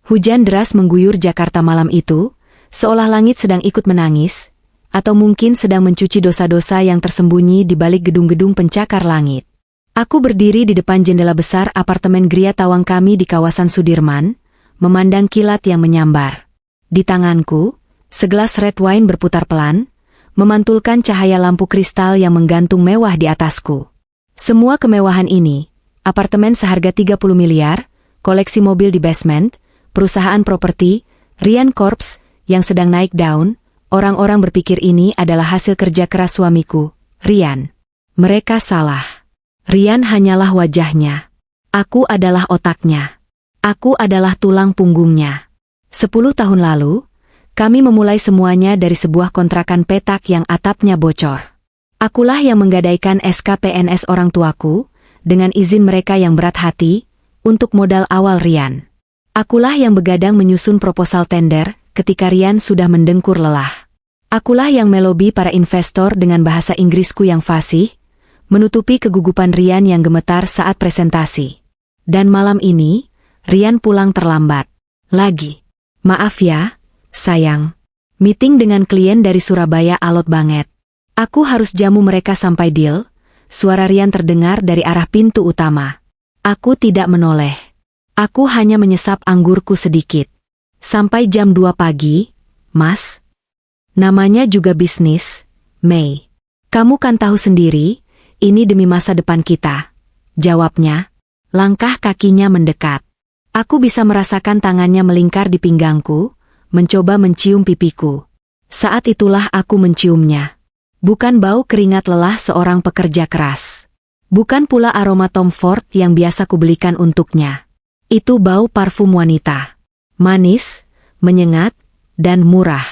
Hujan deras mengguyur Jakarta malam itu, seolah langit sedang ikut menangis, atau mungkin sedang mencuci dosa-dosa yang tersembunyi di balik gedung-gedung pencakar langit. Aku berdiri di depan jendela besar apartemen Gria Tawang kami di kawasan Sudirman, memandang kilat yang menyambar. Di tanganku, segelas red wine berputar pelan, memantulkan cahaya lampu kristal yang menggantung mewah di atasku. Semua kemewahan ini, apartemen seharga 30 miliar, koleksi mobil di basement, perusahaan properti, Rian Corps, yang sedang naik daun, orang-orang berpikir ini adalah hasil kerja keras suamiku, Rian. Mereka salah. Rian hanyalah wajahnya. Aku adalah otaknya. Aku adalah tulang punggungnya. 10 tahun lalu, kami memulai semuanya dari sebuah kontrakan petak yang atapnya bocor. Akulah yang menggadaikan SKPNS orang tuaku, dengan izin mereka yang berat hati, untuk modal awal Rian. Akulah yang begadang menyusun proposal tender ketika Rian sudah mendengkur lelah. Akulah yang melobi para investor dengan bahasa Inggrisku yang fasih, menutupi kegugupan Rian yang gemetar saat presentasi. Dan malam ini, Rian pulang terlambat. Lagi. Maaf ya, sayang. Meeting dengan klien dari Surabaya alot banget. Aku harus jamu mereka sampai deal. Suara Rian terdengar dari arah pintu utama. Aku tidak menoleh. Aku hanya menyesap anggurku sedikit. Sampai jam 2 pagi, Mas. Namanya juga bisnis, Mei. Kamu kan tahu sendiri, ini demi masa depan kita. Jawabnya. Langkah kakinya mendekat. Aku bisa merasakan tangannya melingkar di pinggangku, mencoba mencium pipiku. Saat itulah aku menciumnya. Bukan bau keringat lelah seorang pekerja keras. Bukan pula aroma Tom Ford yang biasa kubelikan untuknya. Itu bau parfum wanita. Manis, menyengat, dan murah.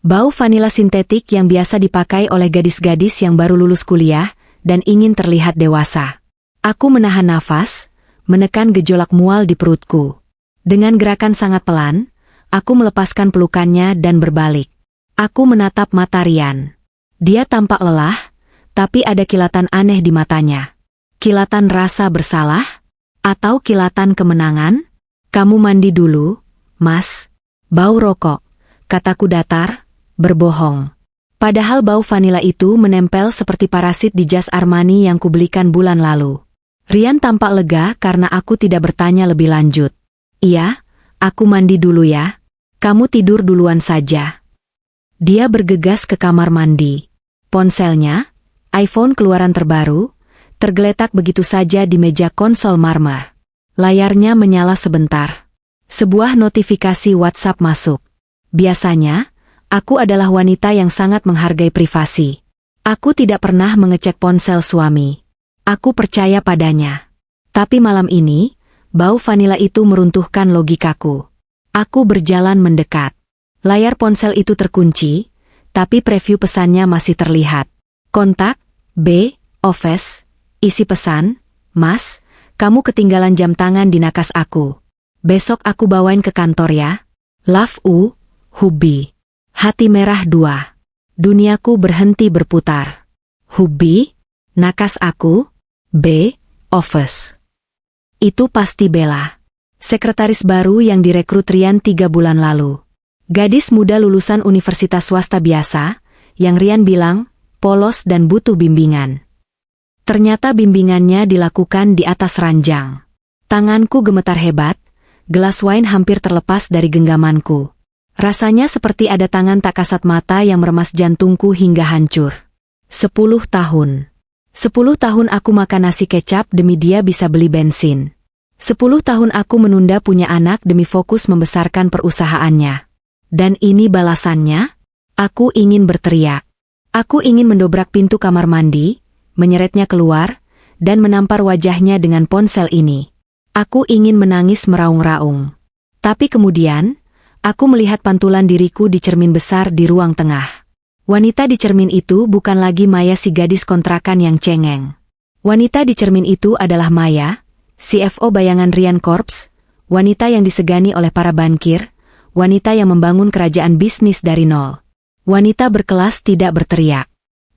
Bau vanila sintetik yang biasa dipakai oleh gadis-gadis yang baru lulus kuliah dan ingin terlihat dewasa. Aku menahan nafas, menekan gejolak mual di perutku. Dengan gerakan sangat pelan, aku melepaskan pelukannya dan berbalik. Aku menatap mata Rian. Dia tampak lelah, tapi ada kilatan aneh di matanya. Kilatan rasa bersalah? Atau kilatan kemenangan? Kamu mandi dulu, Mas. Bau rokok, kataku datar, berbohong. Padahal bau vanila itu menempel seperti parasit di jas Armani yang kubelikan bulan lalu. Rian tampak lega karena aku tidak bertanya lebih lanjut. Iya, aku mandi dulu ya. Kamu tidur duluan saja. Dia bergegas ke kamar mandi. Ponselnya, iPhone keluaran terbaru, tergeletak begitu saja di meja konsol marmer. Layarnya menyala sebentar. Sebuah notifikasi WhatsApp masuk. Biasanya, aku adalah wanita yang sangat menghargai privasi. Aku tidak pernah mengecek ponsel suami. Aku percaya padanya. Tapi malam ini, bau vanila itu meruntuhkan logikaku. Aku berjalan mendekat. Layar ponsel itu terkunci, tapi preview pesannya masih terlihat. Kontak, B, Office. Isi pesan, Mas, kamu ketinggalan jam tangan di nakas aku. Besok aku bawain ke kantor ya. Love U, Hubi. Hati merah 2. Duniaku berhenti berputar. Hubi, nakas aku, B, Office. Itu pasti Bella. Sekretaris baru yang direkrut Rian 3 bulan lalu. Gadis muda lulusan universitas swasta biasa, yang Rian bilang, polos dan butuh bimbingan. Ternyata bimbingannya dilakukan di atas ranjang. Tanganku gemetar hebat, gelas wine hampir terlepas dari genggamanku. Rasanya seperti ada tangan tak kasat mata yang meremas jantungku hingga hancur. 10 tahun. 10 tahun aku makan nasi kecap demi dia bisa beli bensin. 10 tahun aku menunda punya anak demi fokus membesarkan perusahaannya. Dan ini balasannya? Aku ingin berteriak. Aku ingin mendobrak pintu kamar mandi, menyeretnya keluar, dan menampar wajahnya dengan ponsel ini. Aku ingin menangis meraung-raung. Tapi kemudian, aku melihat pantulan diriku di cermin besar di ruang tengah. Wanita di cermin itu bukan lagi Maya si gadis kontrakan yang cengeng. Wanita di cermin itu adalah Maya, CFO bayangan Rian Corps, wanita yang disegani oleh para bankir, wanita yang membangun kerajaan bisnis dari nol. Wanita berkelas tidak berteriak.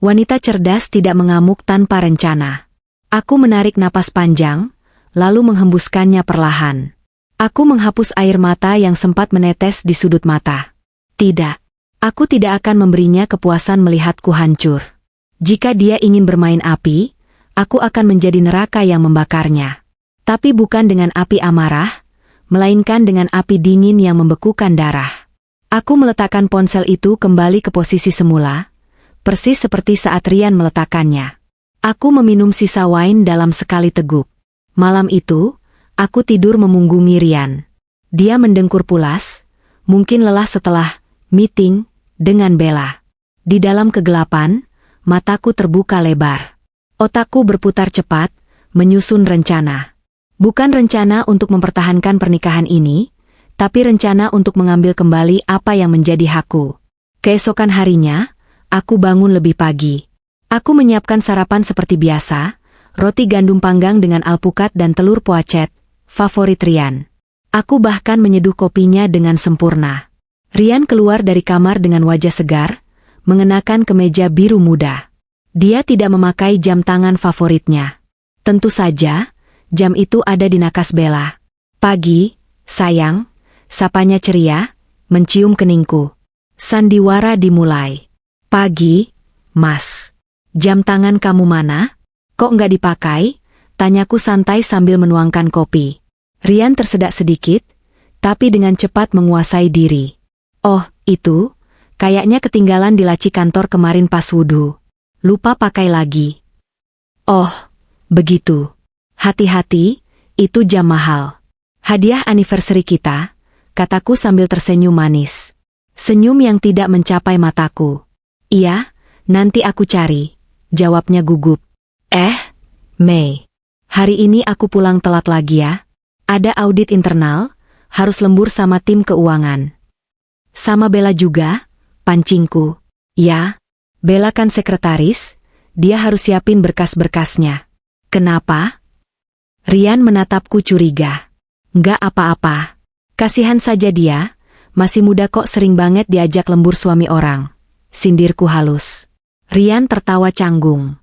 Wanita cerdas tidak mengamuk tanpa rencana. Aku menarik napas panjang, lalu menghembuskannya perlahan. Aku menghapus air mata yang sempat menetes di sudut mata. Tidak. Aku tidak akan memberinya kepuasan melihatku hancur. Jika dia ingin bermain api, aku akan menjadi neraka yang membakarnya. Tapi bukan dengan api amarah, melainkan dengan api dingin yang membekukan darah. Aku meletakkan ponsel itu kembali ke posisi semula, persis seperti saat Rian meletakkannya. Aku meminum sisa wine dalam sekali teguk. Malam itu, aku tidur memunggungi Rian. Dia mendengkur pulas, mungkin lelah setelah meeting dengan Bella. Di dalam kegelapan, mataku terbuka lebar. Otakku berputar cepat, menyusun rencana. Bukan rencana untuk mempertahankan pernikahan ini, tapi rencana untuk mengambil kembali apa yang menjadi hakku. Keesokan harinya, aku bangun lebih pagi. Aku menyiapkan sarapan seperti biasa, roti gandum panggang dengan alpukat dan telur poacet, favorit Rian. Aku bahkan menyeduh kopinya dengan sempurna. Rian keluar dari kamar dengan wajah segar, mengenakan kemeja biru muda. Dia tidak memakai jam tangan favoritnya. Tentu saja, jam itu ada di nakas Bella. Pagi, sayang, sapanya ceria, mencium keningku. Sandiwara dimulai. Pagi, Mas. Jam tangan kamu mana? Kok nggak dipakai? Tanyaku santai sambil menuangkan kopi. Rian tersedak sedikit, tapi dengan cepat menguasai diri. Oh, itu, kayaknya ketinggalan di laci kantor kemarin pas wudhu. Lupa pakai lagi. Oh, begitu. Hati-hati, itu jam mahal. Hadiah anniversary kita, kataku sambil tersenyum manis. Senyum yang tidak mencapai mataku. Iya, nanti aku cari, jawabnya gugup. Mei. Hari ini aku pulang telat lagi ya. Ada audit internal, harus lembur sama tim keuangan. Sama Bella juga, pancingku. Ya, Bella kan sekretaris, dia harus siapin berkas-berkasnya. Kenapa? Rian menatapku curiga. Nggak apa-apa. Kasihan saja dia, masih muda kok sering banget diajak lembur suami orang. Sindirku halus. Rian tertawa canggung.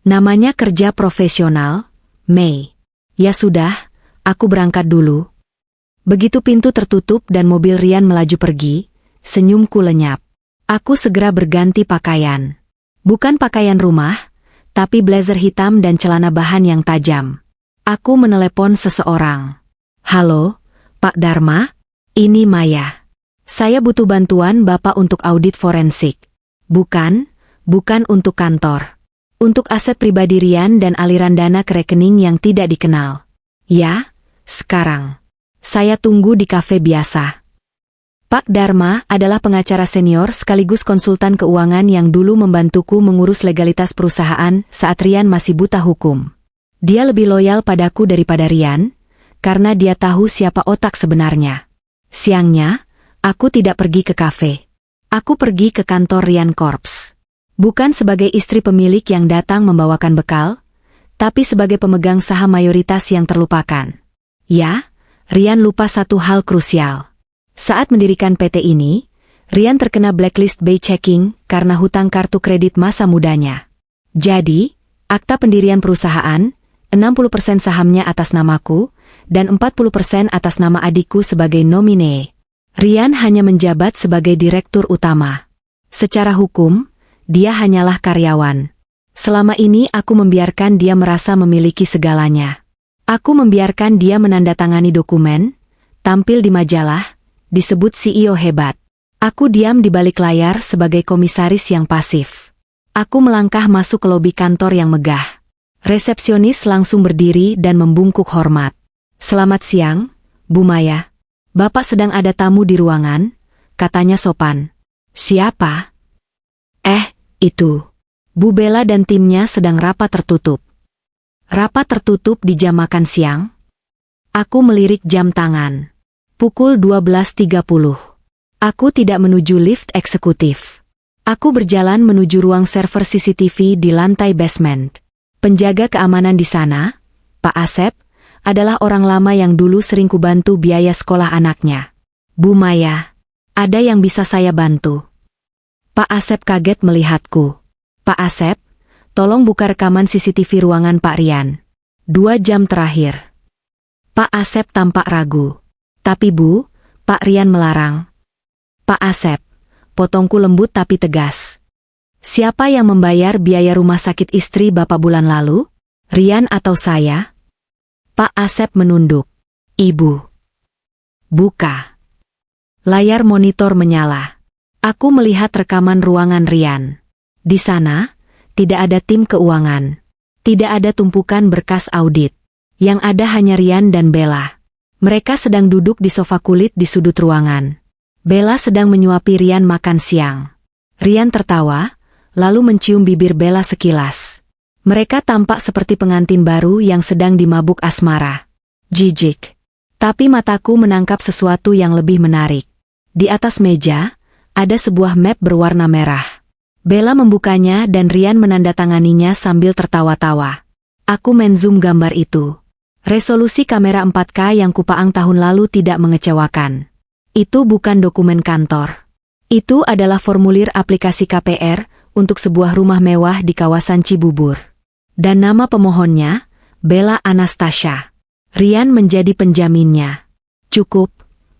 Namanya kerja profesional, Mei. Ya sudah, aku berangkat dulu. Begitu pintu tertutup dan mobil Rian melaju pergi, senyumku lenyap. Aku segera berganti pakaian. Bukan pakaian rumah, tapi blazer hitam dan celana bahan yang tajam. Aku menelepon seseorang. Halo, Pak Dharma, ini Maya. Saya butuh bantuan Bapak untuk audit forensik. Bukan untuk kantor. Untuk aset pribadi Rian dan aliran dana ke rekening yang tidak dikenal. Ya, sekarang. Saya tunggu di kafe biasa. Pak Dharma adalah pengacara senior sekaligus konsultan keuangan yang dulu membantuku mengurus legalitas perusahaan saat Rian masih buta hukum. Dia lebih loyal padaku daripada Rian, karena dia tahu siapa otak sebenarnya. Siangnya, aku tidak pergi ke kafe. Aku pergi ke kantor Rian Corps. Bukan sebagai istri pemilik yang datang membawakan bekal, tapi sebagai pemegang saham mayoritas yang terlupakan. Ya, Rian lupa satu hal krusial. Saat mendirikan PT ini, Rian terkena blacklist by checking karena hutang kartu kredit masa mudanya. Jadi, akta pendirian perusahaan, 60% sahamnya atas namaku, dan 40% atas nama adikku sebagai nomine. Rian hanya menjabat sebagai direktur utama. Secara hukum, dia hanyalah karyawan. Selama ini aku membiarkan dia merasa memiliki segalanya. Aku membiarkan dia menandatangani dokumen, tampil di majalah, disebut CEO hebat. Aku diam di balik layar sebagai komisaris yang pasif. Aku melangkah masuk ke lobi kantor yang megah. Resepsionis langsung berdiri dan membungkuk hormat. Selamat siang, Bu Maya. Bapak sedang ada tamu di ruangan, katanya sopan. Siapa? Itu. Bu Bella dan timnya sedang rapat tertutup. Rapat tertutup di jam makan siang? Aku melirik jam tangan. Pukul 12.30. Aku tidak menuju lift eksekutif. Aku berjalan menuju ruang server CCTV di lantai basement. Penjaga keamanan di sana, Pak Asep, adalah orang lama yang dulu sering kubantu biaya sekolah anaknya. Bu Maya, ada yang bisa saya bantu? Pak Asep kaget melihatku. Pak Asep, tolong buka rekaman CCTV ruangan Pak Rian. 2 jam terakhir. Pak Asep tampak ragu. Tapi Bu, Pak Rian melarang. Pak Asep, potongku lembut tapi tegas. Siapa yang membayar biaya rumah sakit istri Bapak bulan lalu? Rian atau saya? Pak Asep menunduk. Ibu. Buka. Layar monitor menyala. Aku melihat rekaman ruangan Rian. Di sana, tidak ada tim keuangan. Tidak ada tumpukan berkas audit. Yang ada hanya Rian dan Bella. Mereka sedang duduk di sofa kulit di sudut ruangan. Bella sedang menyuapi Rian makan siang. Rian tertawa, lalu mencium bibir Bella sekilas. Mereka tampak seperti pengantin baru yang sedang dimabuk asmara. Jijik. Tapi mataku menangkap sesuatu yang lebih menarik. Di atas meja, ada sebuah map berwarna merah. Bella membukanya dan Rian menandatanganinya sambil tertawa-tawa. Aku menzoom gambar itu. Resolusi kamera 4K yang kupaang tahun lalu tidak mengecewakan. Itu bukan dokumen kantor. Itu adalah formulir aplikasi KPR untuk sebuah rumah mewah di kawasan Cibubur. Dan nama pemohonnya, Bella Anastasia. Rian menjadi penjaminnya. Cukup,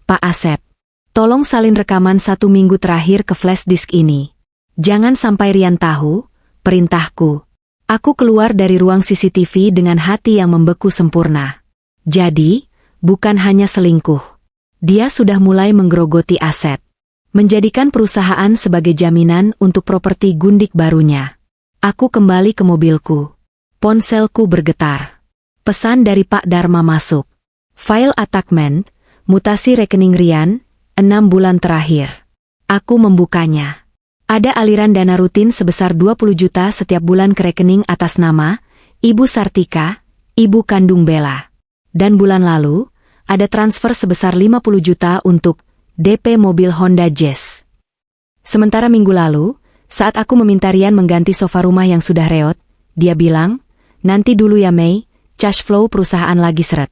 Pak Asep. Tolong salin rekaman 1 minggu terakhir ke flash disk ini. Jangan sampai Rian tahu, perintahku. Aku keluar dari ruang CCTV dengan hati yang membeku sempurna. Jadi, bukan hanya selingkuh. Dia sudah mulai menggerogoti aset. Menjadikan perusahaan sebagai jaminan untuk properti gundik barunya. Aku kembali ke mobilku. Ponselku bergetar. Pesan dari Pak Dharma masuk. File attachment, mutasi rekening Rian, 6 bulan terakhir. Aku membukanya. Ada aliran dana rutin sebesar 20 juta setiap bulan ke rekening atas nama Ibu Sartika, ibu kandung Bella. Dan bulan lalu, ada transfer sebesar 50 juta untuk DP mobil Honda Jazz. Sementara minggu lalu, saat aku meminta Rian mengganti sofa rumah yang sudah reot, dia bilang, nanti dulu ya Mei, cash flow perusahaan lagi seret.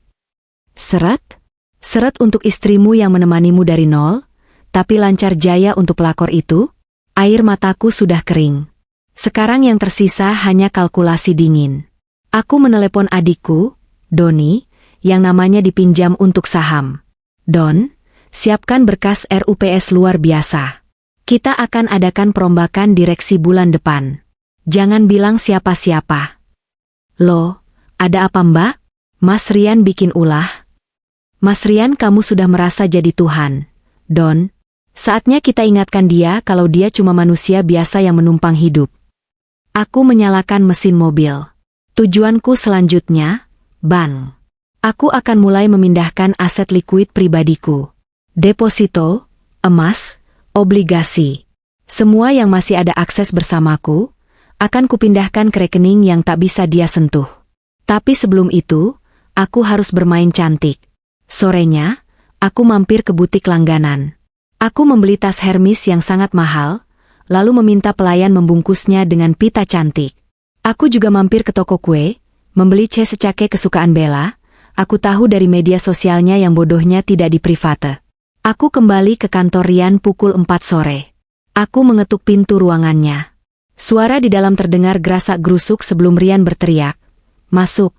Seret? Seret untuk istrimu yang menemanimu dari nol, tapi lancar jaya untuk pelakor itu? Air mataku sudah kering. Sekarang yang tersisa hanya kalkulasi dingin. Aku menelepon adikku, Doni, yang namanya dipinjam untuk saham. Don, siapkan berkas RUPS luar biasa. Kita akan adakan perombakan direksi bulan depan. Jangan bilang siapa-siapa. Loh, ada apa Mbak? Mas Rian bikin ulah. Mas Rian kamu sudah merasa jadi Tuhan. Don, saatnya kita ingatkan dia kalau dia cuma manusia biasa yang menumpang hidup. Aku menyalakan mesin mobil. Tujuanku selanjutnya, bank. Aku akan mulai memindahkan aset likuid pribadiku. Deposito, emas, obligasi. Semua yang masih ada akses bersamaku, akan kupindahkan ke rekening yang tak bisa dia sentuh. Tapi sebelum itu, aku harus bermain cantik. Sorenya, aku mampir ke butik langganan. Aku membeli tas Hermes yang sangat mahal, lalu meminta pelayan membungkusnya dengan pita cantik. Aku juga mampir ke toko kue, membeli cheese secake kesukaan Bella. Aku tahu dari media sosialnya yang bodohnya tidak diprivate. Aku kembali ke kantor Rian pukul 4 sore. Aku mengetuk pintu ruangannya. Suara di dalam terdengar gerasak-gerusuk sebelum Rian berteriak, "Masuk."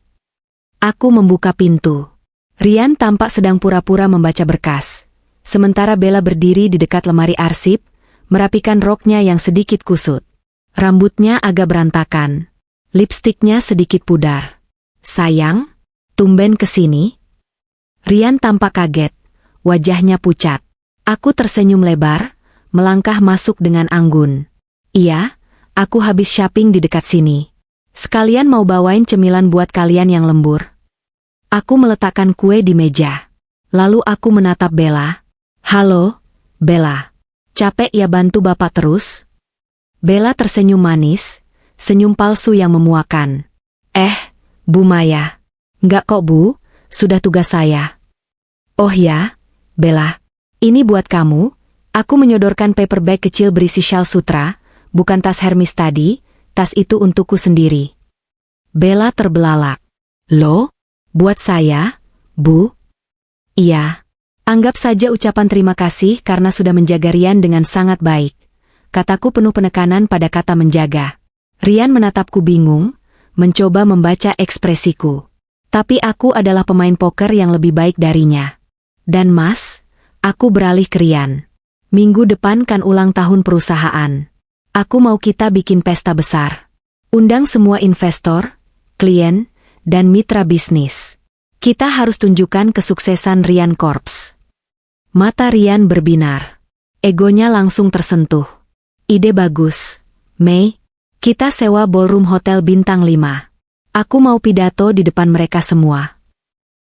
Aku membuka pintu. Rian tampak sedang pura-pura membaca berkas. Sementara Bella berdiri di dekat lemari arsip, merapikan roknya yang sedikit kusut. Rambutnya agak berantakan. Lipstiknya sedikit pudar. "Sayang, tumben kesini?" Rian tampak kaget. Wajahnya pucat. Aku tersenyum lebar, melangkah masuk dengan anggun. "Iya, aku habis shopping di dekat sini. Sekalian mau bawain cemilan buat kalian yang lembur." Aku meletakkan kue di meja. Lalu aku menatap Bella. "Halo, Bella. Capek ya bantu Bapak terus?" Bella tersenyum manis, senyum palsu yang memuakan. Bu Maya. "Enggak kok Bu, sudah tugas saya." "Oh ya, Bella. Ini buat kamu." Aku menyodorkan paper bag kecil berisi syal sutra, bukan tas Hermes tadi, tas itu untukku sendiri. Bella terbelalak. "Loh, buat saya, Bu?" "Iya. Anggap saja ucapan terima kasih karena sudah menjaga Rian dengan sangat baik." Kataku penuh penekanan pada kata menjaga. Rian menatapku bingung, mencoba membaca ekspresiku. Tapi aku adalah pemain poker yang lebih baik darinya. Dan Mas, aku beralih ke Rian. Minggu depan kan ulang tahun perusahaan. Aku mau kita bikin pesta besar. Undang semua investor, klien, dan mitra bisnis. Kita harus tunjukkan kesuksesan Rian Corps. Mata Rian berbinar. Egonya langsung tersentuh. Ide bagus. Mei, kita sewa ballroom hotel bintang 5. Aku mau pidato di depan mereka semua.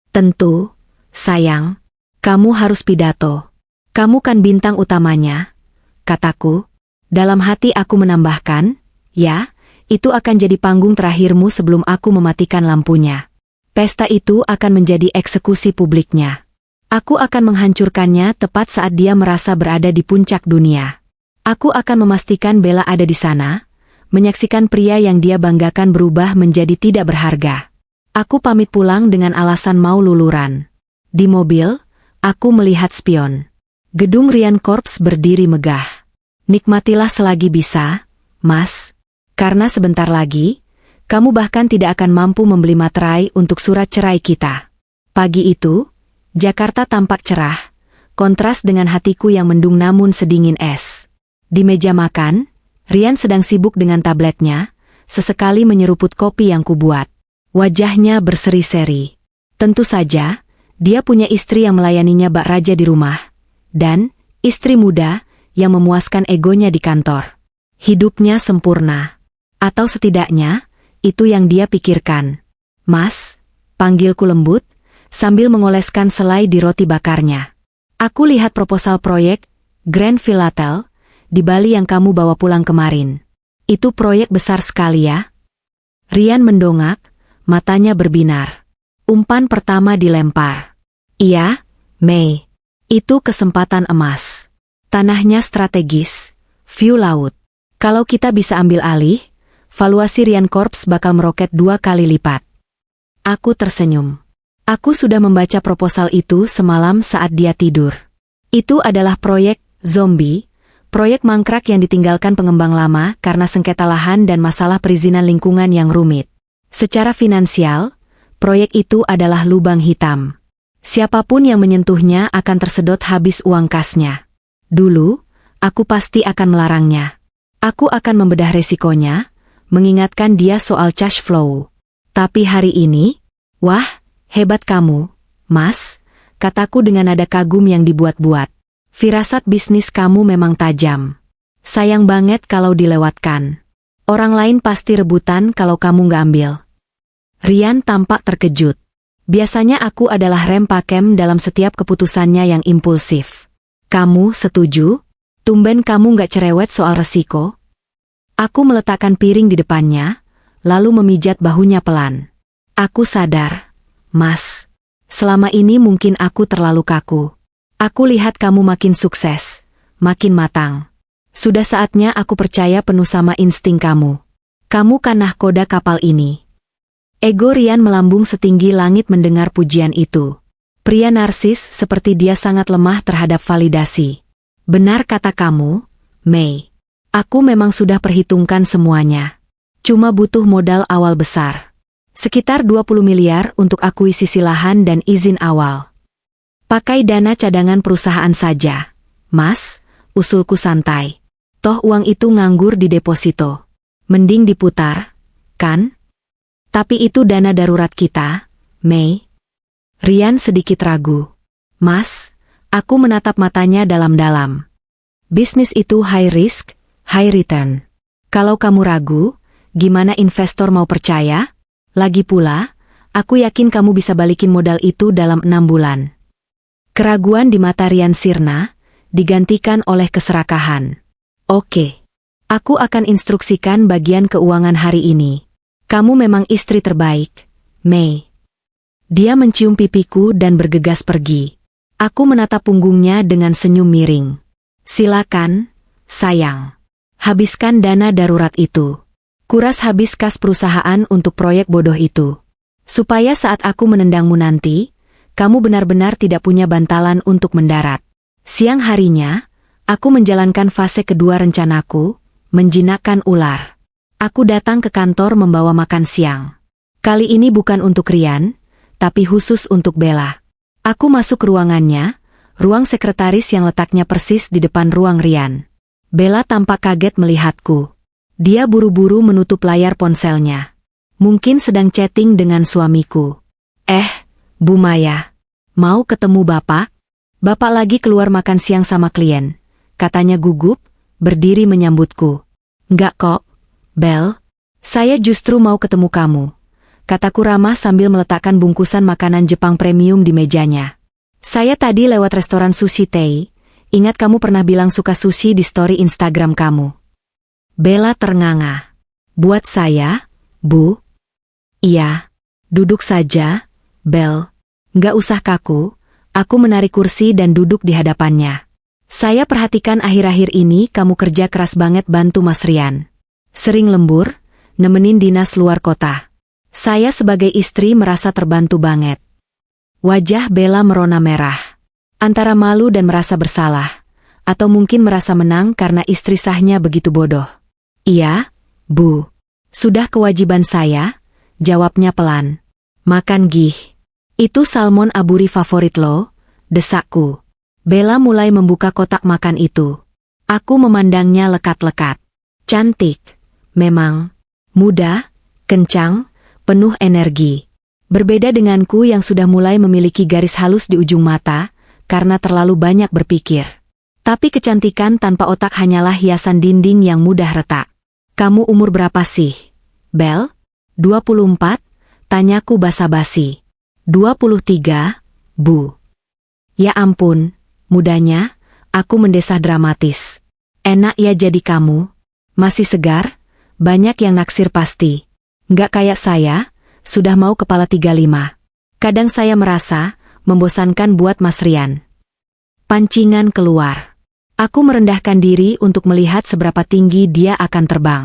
Tentu, sayang, kamu harus pidato. Kamu kan bintang utamanya, kataku. Dalam hati aku menambahkan, ya, itu akan jadi panggung terakhirmu sebelum aku mematikan lampunya. Pesta itu akan menjadi eksekusi publiknya. Aku akan menghancurkannya tepat saat dia merasa berada di puncak dunia. Aku akan memastikan Bella ada di sana, menyaksikan pria yang dia banggakan berubah menjadi tidak berharga. Aku pamit pulang dengan alasan mau luluran. Di mobil, aku melihat spion. Gedung Rian Corps berdiri megah. Nikmatilah selagi bisa, Mas, karena sebentar lagi, kamu bahkan tidak akan mampu membeli materai untuk surat cerai kita. Pagi itu, Jakarta tampak cerah, kontras dengan hatiku yang mendung namun sedingin es. Di meja makan, Rian sedang sibuk dengan tabletnya, sesekali menyeruput kopi yang kubuat. Wajahnya berseri-seri. Tentu saja, dia punya istri yang melayaninya bak raja di rumah, dan istri muda yang memuaskan egonya di kantor. Hidupnya sempurna. Atau setidaknya, itu yang dia pikirkan. Mas, panggilku lembut, sambil mengoleskan selai di roti bakarnya. Aku lihat proposal proyek Grand Filatel di Bali yang kamu bawa pulang kemarin. Itu proyek besar sekali ya? Rian mendongak, matanya berbinar. Umpan pertama dilempar. Iya, Mei. Itu kesempatan emas. Tanahnya strategis, view laut. Kalau kita bisa ambil alih, valuasi Rian Corps bakal meroket 2 kali lipat. Aku tersenyum. Aku sudah membaca proposal itu semalam saat dia tidur. Itu adalah proyek zombie, proyek mangkrak yang ditinggalkan pengembang lama karena sengketa lahan dan masalah perizinan lingkungan yang rumit. Secara finansial, proyek itu adalah lubang hitam. Siapapun yang menyentuhnya akan tersedot habis uang kasnya. Dulu, aku pasti akan melarangnya. Aku akan membedah resikonya, mengingatkan dia soal cash flow. Tapi hari ini, wah, hebat kamu, Mas, kataku dengan nada kagum yang dibuat-buat. Firasat bisnis kamu memang tajam. Sayang banget kalau dilewatkan. Orang lain pasti rebutan kalau kamu nggak ambil. Rian tampak terkejut. Biasanya aku adalah rem pakem dalam setiap keputusannya yang impulsif. Kamu setuju? Tumben kamu nggak cerewet soal resiko? Aku meletakkan piring di depannya, lalu memijat bahunya pelan. Aku sadar, Mas, selama ini mungkin aku terlalu kaku. Aku lihat kamu makin sukses, makin matang. Sudah saatnya aku percaya penuh sama insting kamu. Kamu kan nahkoda kapal ini. Ego Rian melambung setinggi langit mendengar pujian itu. Pria narsis seperti dia sangat lemah terhadap validasi. Benar kata kamu, Mei. Aku memang sudah perhitungkan semuanya. Cuma butuh modal awal besar. Sekitar 20 miliar untuk akuisisi lahan dan izin awal. Pakai dana cadangan perusahaan saja. Mas, usulku santai. Toh uang itu nganggur di deposito. Mending diputar, kan? Tapi itu dana darurat kita, Mei. Rian sedikit ragu. Mas, aku menatap matanya dalam-dalam. Bisnis itu high risk, high return. Kalau kamu ragu, gimana investor mau percaya? Lagi pula, aku yakin kamu bisa balikin modal itu dalam 6 bulan. Keraguan di mata Rian sirna, digantikan oleh keserakahan. Oke. Aku akan instruksikan bagian keuangan hari ini. Kamu memang istri terbaik, Mei. Dia mencium pipiku dan bergegas pergi. Aku menatap punggungnya dengan senyum miring. Silakan, sayang. Habiskan dana darurat itu. Kuras habis kas perusahaan untuk proyek bodoh itu. Supaya saat aku menendangmu nanti, kamu benar-benar tidak punya bantalan untuk mendarat. Siang harinya, aku menjalankan fase kedua rencanaku, menjinakkan ular. Aku datang ke kantor membawa makan siang. Kali ini bukan untuk Rian, tapi khusus untuk Bella. Aku masuk ruangannya, ruang sekretaris yang letaknya persis di depan ruang Rian. Bella tampak kaget melihatku. Dia buru-buru menutup layar ponselnya. Mungkin sedang chatting dengan suamiku. Bu Maya, mau ketemu Bapak? Bapak lagi keluar makan siang sama klien, katanya gugup, berdiri menyambutku. Enggak kok, Bel. Saya justru mau ketemu kamu, kataku ramah sambil meletakkan bungkusan makanan Jepang premium di mejanya. Saya tadi lewat restoran sushi Tei, ingat kamu pernah bilang suka sushi di story Instagram kamu. Bella ternganga. Buat saya, Bu? Iya. Duduk saja, Bel. Nggak usah kaku, aku menarik kursi dan duduk di hadapannya. Saya perhatikan akhir-akhir ini kamu kerja keras banget bantu Mas Rian. Sering lembur, nemenin dinas luar kota. Saya sebagai istri merasa terbantu banget. Wajah Bella merona merah. Antara malu dan merasa bersalah, atau mungkin merasa menang karena istri sahnya begitu bodoh. Iya, Bu. Sudah kewajiban saya, jawabnya pelan. Makan gih. Itu salmon aburi favorit lo, desakku. Bella mulai membuka kotak makan itu. Aku memandangnya lekat-lekat. Cantik, memang. Muda, kencang, penuh energi. Berbeda denganku yang sudah mulai memiliki garis halus di ujung mata, karena terlalu banyak berpikir. Tapi kecantikan tanpa otak hanyalah hiasan dinding yang mudah retak. Kamu umur berapa sih, Bel? 24, tanyaku basa-basi. 23, Bu. Ya ampun, mudanya, aku mendesah dramatis. Enak ya jadi kamu. Masih segar, banyak yang naksir pasti. Nggak kayak saya, sudah mau kepala 35. Kadang saya merasa, membosankan buat Mas Rian. Pancingan keluar. Aku merendahkan diri untuk melihat seberapa tinggi dia akan terbang.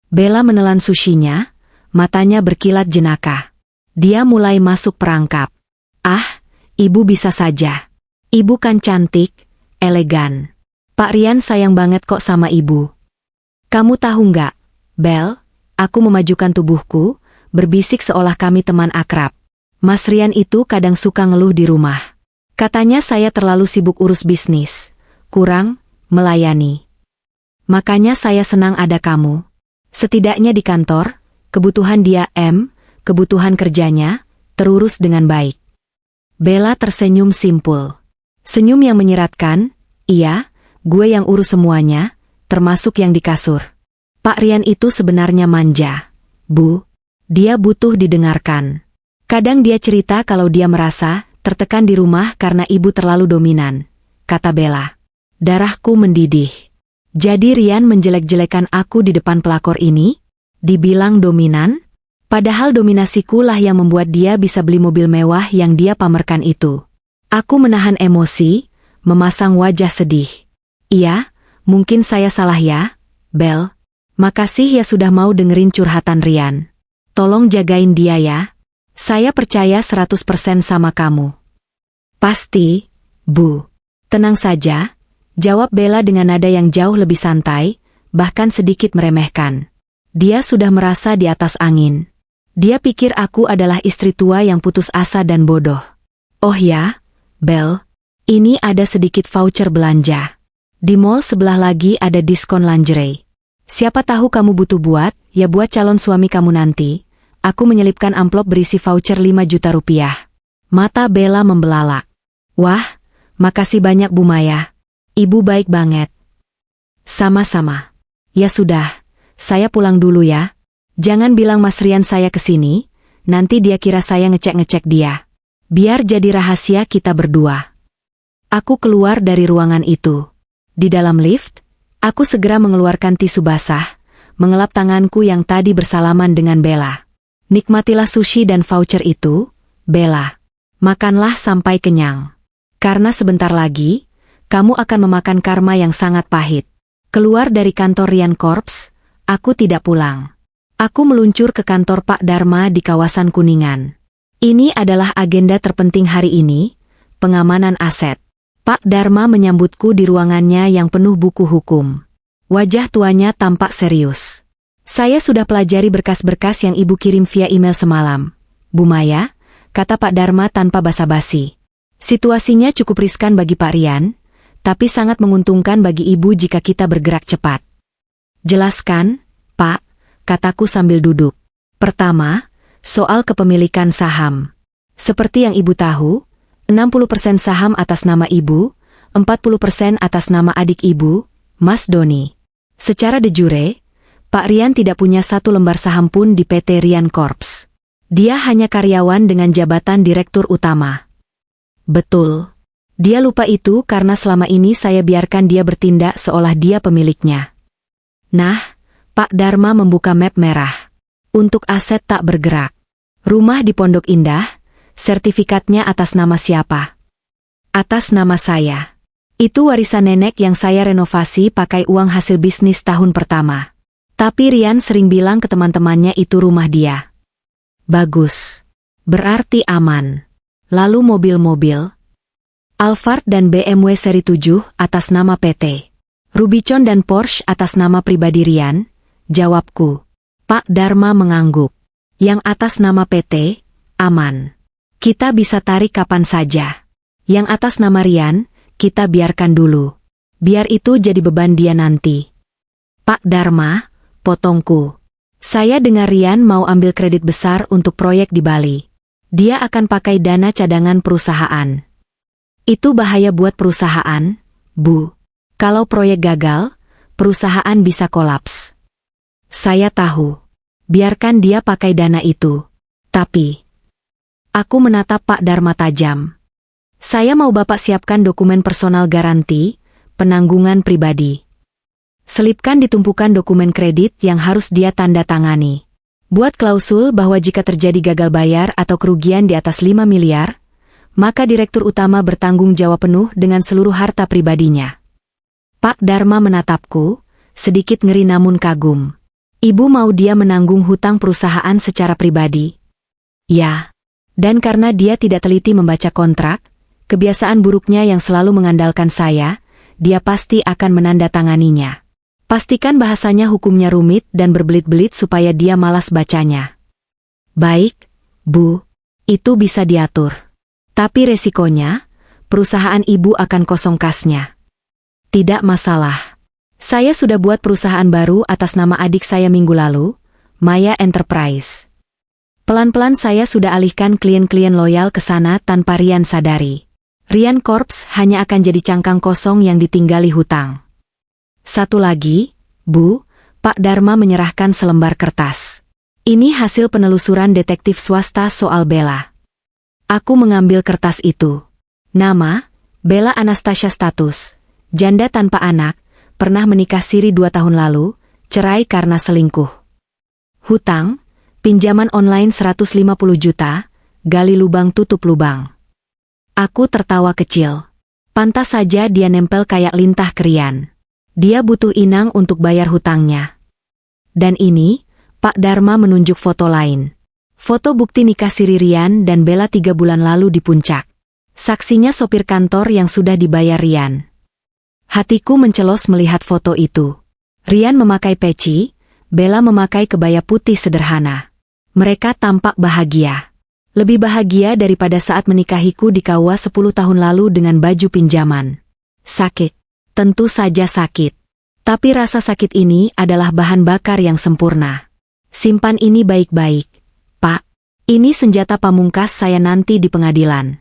Bella menelan sushinya, matanya berkilat jenaka. Dia mulai masuk perangkap. Ibu bisa saja. Ibu kan cantik, elegan. Pak Rian sayang banget kok sama ibu. Kamu tahu nggak, Bel, aku memajukan tubuhku, berbisik seolah kami teman akrab. Mas Rian itu kadang suka ngeluh di rumah. Katanya saya terlalu sibuk urus bisnis, kurang melayani. Makanya saya senang ada kamu. Setidaknya di kantor, kebutuhan dia kebutuhan kerjanya, terurus dengan baik. Bella tersenyum simpul. Senyum yang menyeratkan, iya, gue yang urus semuanya, termasuk yang di kasur. Pak Rian itu sebenarnya manja, Bu. Dia butuh didengarkan. Kadang dia cerita kalau dia merasa tertekan di rumah karena ibu terlalu dominan, kata Bella. Darahku mendidih. Jadi Rian menjelek-jelekan aku di depan pelakor ini? Dibilang dominan? Padahal dominasiku lah yang membuat dia bisa beli mobil mewah yang dia pamerkan itu. Aku menahan emosi, memasang wajah sedih. Iya, mungkin saya salah ya, Bel. Makasih ya sudah mau dengerin curhatan Rian. Tolong jagain dia ya. Saya percaya 100% sama kamu. Pasti, Bu. Tenang saja, jawab Bella dengan nada yang jauh lebih santai, bahkan sedikit meremehkan. Dia sudah merasa di atas angin. Dia pikir aku adalah istri tua yang putus asa dan bodoh. Oh ya, Bel, ini ada sedikit voucher belanja. Di mall sebelah lagi ada diskon lingerie. Siapa tahu kamu butuh buat calon suami kamu nanti. Aku menyelipkan amplop berisi voucher 5 juta rupiah. Mata Bella membelalak. Wah, makasih banyak Bu Maya. Ibu baik banget. Sama-sama. Ya sudah, saya pulang dulu ya. Jangan bilang Mas Rian saya kesini, nanti dia kira saya ngecek-ngecek dia. Biar jadi rahasia kita berdua. Aku keluar dari ruangan itu. Di dalam lift, aku segera mengeluarkan tisu basah, mengelap tanganku yang tadi bersalaman dengan Bella. Nikmatilah sushi dan voucher itu, Bella. Makanlah sampai kenyang. Karena sebentar lagi, kamu akan memakan karma yang sangat pahit. Keluar dari kantor Rian Corps, aku tidak pulang. Aku meluncur ke kantor Pak Dharma di kawasan Kuningan. Ini adalah agenda terpenting hari ini, pengamanan aset. Pak Dharma menyambutku di ruangannya yang penuh buku hukum. Wajah tuanya tampak serius. Saya sudah pelajari berkas-berkas yang ibu kirim via email semalam. Bu Maya, kata Pak Dharma tanpa basa-basi. Situasinya cukup riskan bagi Pak Rian, tapi sangat menguntungkan bagi ibu jika kita bergerak cepat. Jelaskan, Pak, kataku sambil duduk. Pertama, soal kepemilikan saham. Seperti yang ibu tahu, 60% saham atas nama ibu, 40% atas nama adik ibu, Mas Doni. Secara de jure, Pak Rian tidak punya satu lembar saham pun di PT Rian Corps. Dia hanya karyawan dengan jabatan direktur utama. Betul. Dia lupa itu karena selama ini saya biarkan dia bertindak seolah dia pemiliknya. Nah, Pak Dharma membuka map merah. Untuk aset tak bergerak. Rumah di Pondok Indah, sertifikatnya atas nama siapa? Atas nama saya. Itu warisan nenek yang saya renovasi pakai uang hasil bisnis tahun pertama. Tapi Rian sering bilang ke teman-temannya itu rumah dia. Bagus. Berarti aman. Lalu mobil-mobil? Alphard dan BMW seri 7 atas nama PT. Rubicon dan Porsche atas nama pribadi Rian, jawabku. Pak Dharma mengangguk. Yang atas nama PT, aman. Kita bisa tarik kapan saja. Yang atas nama Rian, kita biarkan dulu. Biar itu jadi beban dia nanti. Pak Dharma, potongku. Saya dengar Rian mau ambil kredit besar untuk proyek di Bali. Dia akan pakai dana cadangan perusahaan. Itu bahaya buat perusahaan, Bu. Kalau proyek gagal, perusahaan bisa kolaps. Saya tahu. Biarkan dia pakai dana itu. Tapi, aku menatap Pak Dharma tajam. Saya mau Bapak siapkan dokumen personal garansi, penanggungan pribadi. Selipkan di tumpukan dokumen kredit yang harus dia tanda tangani. Buat klausul bahwa jika terjadi gagal bayar atau kerugian di atas 5 miliar, maka direktur utama bertanggung jawab penuh dengan seluruh harta pribadinya. Pak Dharma menatapku, sedikit ngeri namun kagum. Ibu mau dia menanggung hutang perusahaan secara pribadi? Ya. Dan karena dia tidak teliti membaca kontrak, kebiasaan buruknya yang selalu mengandalkan saya, dia pasti akan menandatanganinya. Pastikan bahasanya hukumnya rumit dan berbelit-belit supaya dia malas bacanya. Baik, Bu. Itu bisa diatur. Tapi resikonya, perusahaan ibu akan kosong kasnya. Tidak masalah. Saya sudah buat perusahaan baru atas nama adik saya minggu lalu, Maya Enterprise. Pelan-pelan saya sudah alihkan klien-klien loyal ke sana tanpa Rian sadari. Rian Corps hanya akan jadi cangkang kosong yang ditinggali hutang. Satu lagi, Bu, Pak Dharma menyerahkan selembar kertas. Ini hasil penelusuran detektif swasta soal Bella. Aku mengambil kertas itu. Nama, Bella Anastasia status, janda tanpa anak, pernah menikah siri 2 tahun lalu, cerai karena selingkuh. Hutang, pinjaman online 150 juta, gali lubang tutup lubang. Aku tertawa kecil. Pantas saja dia nempel kayak lintah ke Rian. Dia butuh inang untuk bayar hutangnya. Dan ini, Pak Dharma menunjuk foto lain. Foto bukti nikah siri Rian dan Bella 3 bulan lalu di puncak. Saksinya sopir kantor yang sudah dibayar Rian. Hatiku mencelos melihat foto itu. Rian memakai peci, Bella memakai kebaya putih sederhana. Mereka tampak bahagia. Lebih bahagia daripada saat menikahiku di KUA 10 tahun lalu dengan baju pinjaman. Sakit. Tentu saja sakit. Tapi rasa sakit ini adalah bahan bakar yang sempurna. Simpan ini baik-baik, Pak. Ini senjata pamungkas saya nanti di pengadilan.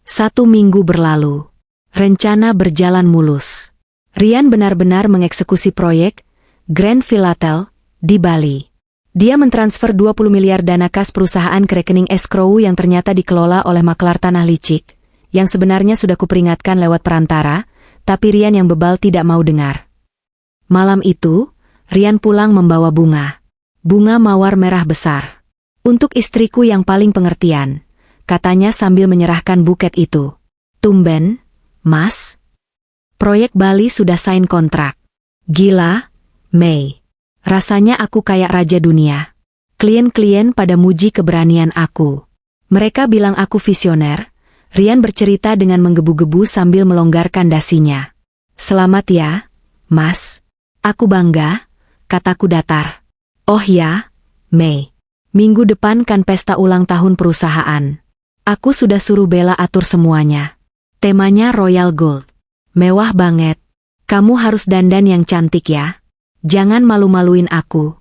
1 minggu berlalu. Rencana berjalan mulus. Rian benar-benar mengeksekusi proyek Grand Filatel di Bali. Dia mentransfer 20 miliar dana kas perusahaan ke rekening escrow yang ternyata dikelola oleh maklar tanah licik, yang sebenarnya sudah kuperingatkan lewat perantara, tapi Rian yang bebal tidak mau dengar. Malam itu, Rian pulang membawa bunga. Bunga mawar merah besar. Untuk istriku yang paling pengertian, katanya sambil menyerahkan buket itu. Tumben, Mas. Proyek Bali sudah sign kontrak. Gila, Mei. Rasanya aku kayak raja dunia. Klien-klien pada muji keberanian aku. Mereka bilang aku visioner. Rian bercerita dengan menggebu-gebu sambil melonggarkan dasinya. Selamat ya, Mas. Aku bangga, kataku datar. Oh ya, Mei. Minggu depan kan pesta ulang tahun perusahaan. Aku sudah suruh Bella atur semuanya. Temanya Royal Gold. Mewah banget. Kamu harus dandan yang cantik ya. Jangan malu-maluin aku.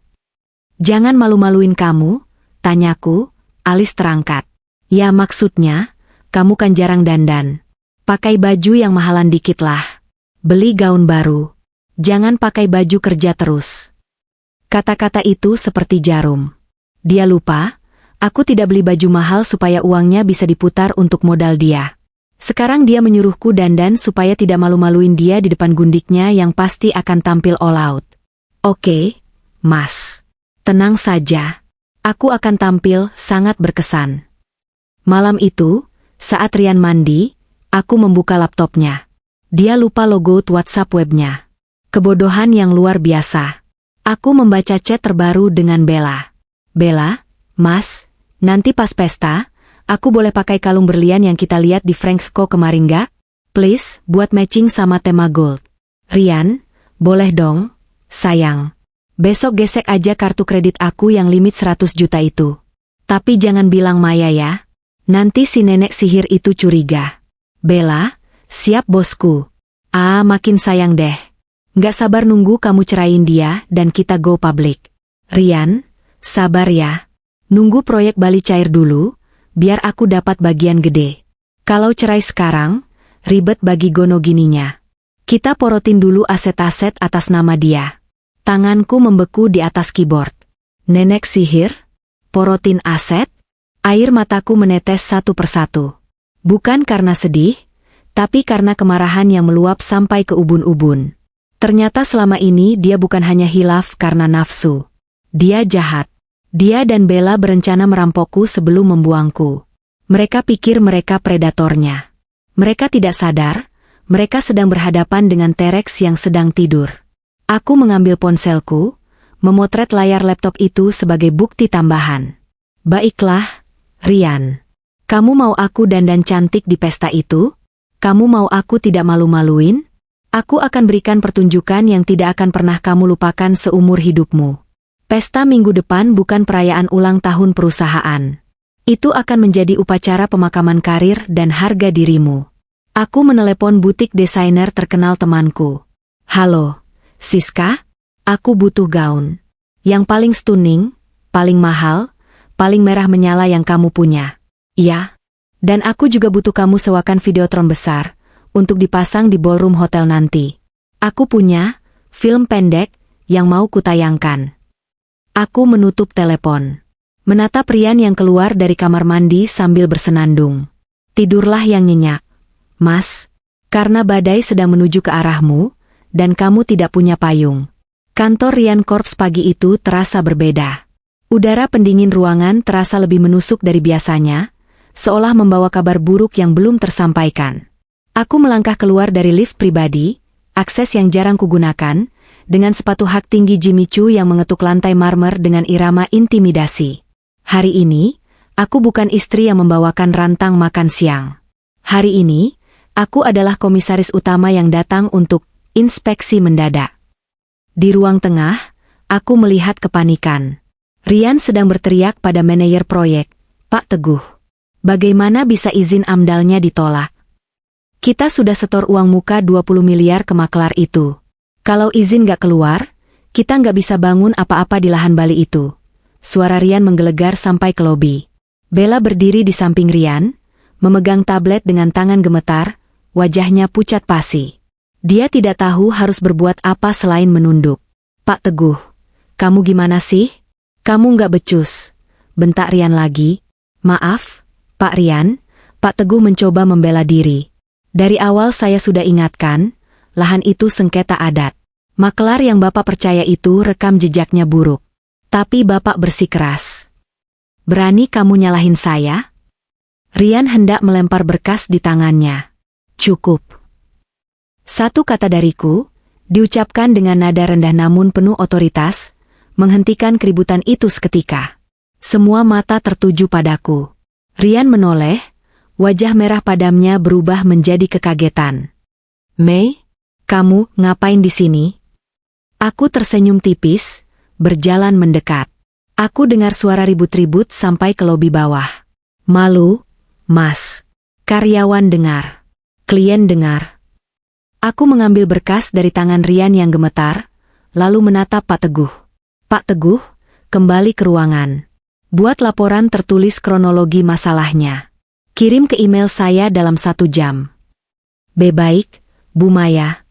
Jangan malu-maluin kamu, tanyaku, alis terangkat. Ya maksudnya, kamu kan jarang dandan. Pakai baju yang mahalan dikit lah. Beli gaun baru. Jangan pakai baju kerja terus. Kata-kata itu seperti jarum. Dia lupa, aku tidak beli baju mahal supaya uangnya bisa diputar untuk modal dia. Sekarang dia menyuruhku dandan supaya tidak malu-maluin dia di depan gundiknya yang pasti akan tampil all out. Oke, Mas. Tenang saja. Aku akan tampil sangat berkesan. Malam itu, saat Rian mandi, aku membuka laptopnya. Dia lupa logo WhatsApp webnya. Kebodohan yang luar biasa. Aku membaca chat terbaru dengan Bella. Bella, Mas, nanti pas pesta, aku boleh pakai kalung berlian yang kita lihat di Frankco kemarin gak? Please, buat matching sama tema gold. Rian, boleh dong, sayang. Besok gesek aja kartu kredit aku yang limit 100 juta itu. Tapi jangan bilang Maya ya. Nanti si nenek sihir itu curiga. Bella, siap bosku. Makin sayang deh. Gak sabar nunggu kamu cerain dia dan kita go public. Rian, sabar ya. Nunggu proyek Bali cair dulu, biar aku dapat bagian gede. Kalau cerai sekarang, ribet bagi gono gininya. Kita porotin dulu aset-aset atas nama dia. Tanganku membeku di atas keyboard. Nenek sihir? Porotin aset? Air mataku menetes satu persatu. Bukan karena sedih, tapi karena kemarahan yang meluap sampai ke ubun-ubun. Ternyata selama ini dia bukan hanya hilaf karena nafsu. Dia jahat. Dia dan Bella berencana merampokku sebelum membuangku. Mereka pikir mereka predatornya. Mereka tidak sadar, mereka sedang berhadapan dengan T-Rex yang sedang tidur. Aku mengambil ponselku, memotret layar laptop itu sebagai bukti tambahan. Baiklah, Rian. Kamu mau aku dandan cantik di pesta itu? Kamu mau aku tidak malu-maluin? Aku akan berikan pertunjukan yang tidak akan pernah kamu lupakan seumur hidupmu. Pesta minggu depan bukan perayaan ulang tahun perusahaan. Itu akan menjadi upacara pemakaman karir dan harga dirimu. Aku menelepon butik desainer terkenal temanku. Halo, Siska? Aku butuh gaun. Yang paling stunning, paling mahal, paling merah menyala yang kamu punya. Ya. Dan aku juga butuh kamu sewakan videotron besar, untuk dipasang di ballroom hotel nanti. Aku punya film pendek yang mau kutayangkan. Aku menutup telepon. Menatap Rian yang keluar dari kamar mandi sambil bersenandung. Tidurlah yang nyenyak. Mas, karena badai sedang menuju ke arahmu, dan kamu tidak punya payung. Kantor Rian Corps pagi itu terasa berbeda. Udara pendingin ruangan terasa lebih menusuk dari biasanya, seolah membawa kabar buruk yang belum tersampaikan. Aku melangkah keluar dari lift pribadi, akses yang jarang kugunakan, dengan sepatu hak tinggi Jimmy Choo yang mengetuk lantai marmer dengan irama intimidasi. Hari ini, aku bukan istri yang membawakan rantang makan siang. Hari ini, aku adalah komisaris utama yang datang untuk inspeksi mendadak. Di ruang tengah, aku melihat kepanikan. Rian sedang berteriak pada manajer proyek, Pak Teguh. Bagaimana bisa izin amdalnya ditolak? Kita sudah setor uang muka 20 miliar ke maklar itu. Kalau izin gak keluar, kita gak bisa bangun apa-apa di lahan Bali itu. Suara Rian menggelegar sampai ke lobi. Bella berdiri di samping Rian, memegang tablet dengan tangan gemetar, wajahnya pucat pasi. Dia tidak tahu harus berbuat apa selain menunduk. Pak Teguh, kamu gimana sih? Kamu gak becus. Bentak Rian lagi. Maaf, Pak Rian. Pak Teguh mencoba membela diri. Dari awal saya sudah ingatkan, lahan itu sengketa adat. Maklar yang Bapak percaya itu rekam jejaknya buruk. Tapi Bapak bersikeras. Berani kamu nyalahin saya? Rian hendak melempar berkas di tangannya. Cukup. Satu kata dariku, diucapkan dengan nada rendah namun penuh otoritas, menghentikan keributan itu seketika. Semua mata tertuju padaku. Rian menoleh, wajah merah padamnya berubah menjadi kekagetan. Mei, kamu ngapain di sini? Aku tersenyum tipis, berjalan mendekat. Aku dengar suara ribut-ribut sampai ke lobi bawah. Malu, Mas. Karyawan dengar. Klien dengar. Aku mengambil berkas dari tangan Rian yang gemetar, lalu menatap Pak Teguh. Pak Teguh, kembali ke ruangan. Buat laporan tertulis kronologi masalahnya. Kirim ke email saya dalam 1 jam. Baik, Bu Maya.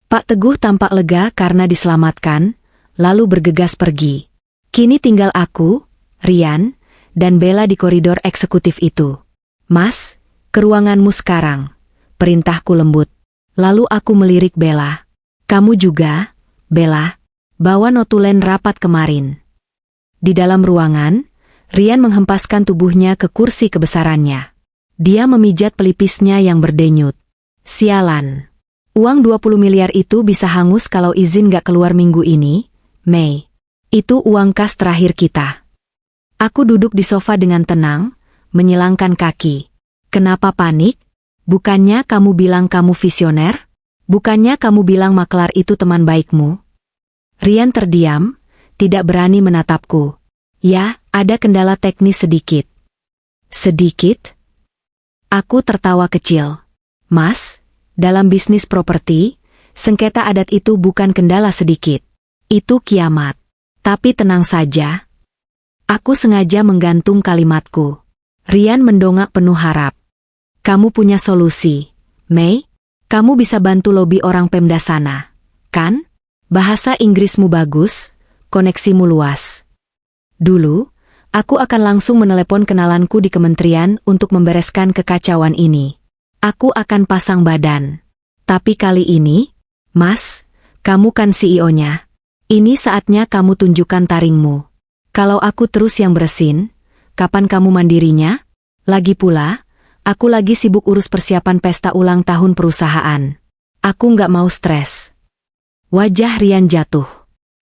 Pak Teguh tampak lega karena diselamatkan, lalu bergegas pergi. Kini tinggal aku, Rian, dan Bella di koridor eksekutif itu. Mas, ke ruanganmu sekarang. Perintahku lembut. Lalu aku melirik Bella. Kamu juga, Bella, bawa notulen rapat kemarin. Di dalam ruangan, Rian menghempaskan tubuhnya ke kursi kebesarannya. Dia memijat pelipisnya yang berdenyut. Sialan. Uang 20 miliar itu bisa hangus kalau izin gak keluar minggu ini, Mei. Itu uang kas terakhir kita. Aku duduk di sofa dengan tenang, menyilangkan kaki. Kenapa panik? Bukannya kamu bilang kamu visioner? Bukannya kamu bilang maklar itu teman baikmu? Rian terdiam, tidak berani menatapku. Ya, ada kendala teknis sedikit. Sedikit? Aku tertawa kecil. Mas, dalam bisnis properti, sengketa adat itu bukan kendala sedikit. Itu kiamat. Tapi tenang saja. Aku sengaja menggantung kalimatku. Rian mendongak penuh harap. Kamu punya solusi, Mei? Kamu bisa bantu lobi orang Pemda sana, kan? Bahasa Inggrismu bagus, koneksimu luas. Dulu, aku akan langsung menelepon kenalanku di kementerian untuk membereskan kekacauan ini. Aku akan pasang badan. Tapi kali ini, Mas, kamu kan CEO-nya. Ini saatnya kamu tunjukkan taringmu. Kalau aku terus yang beresin, kapan kamu mandirinya? Lagi pula, aku lagi sibuk urus persiapan pesta ulang tahun perusahaan. Aku nggak mau stres. Wajah Rian jatuh.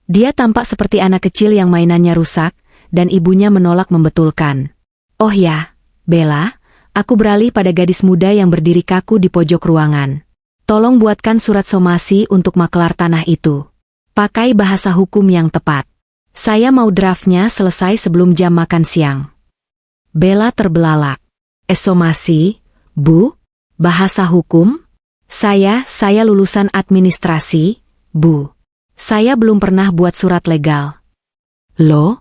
Dia tampak seperti anak kecil yang mainannya rusak, dan ibunya menolak membetulkan. Oh ya, Bella, aku beralih pada gadis muda yang berdiri kaku di pojok ruangan. Tolong buatkan surat somasi untuk maklar tanah itu. Pakai bahasa hukum yang tepat. Saya mau draftnya selesai sebelum jam makan siang. Bella terbelalak. Somasi, Bu? Bahasa hukum? Saya lulusan administrasi, Bu. Saya belum pernah buat surat legal. Loh?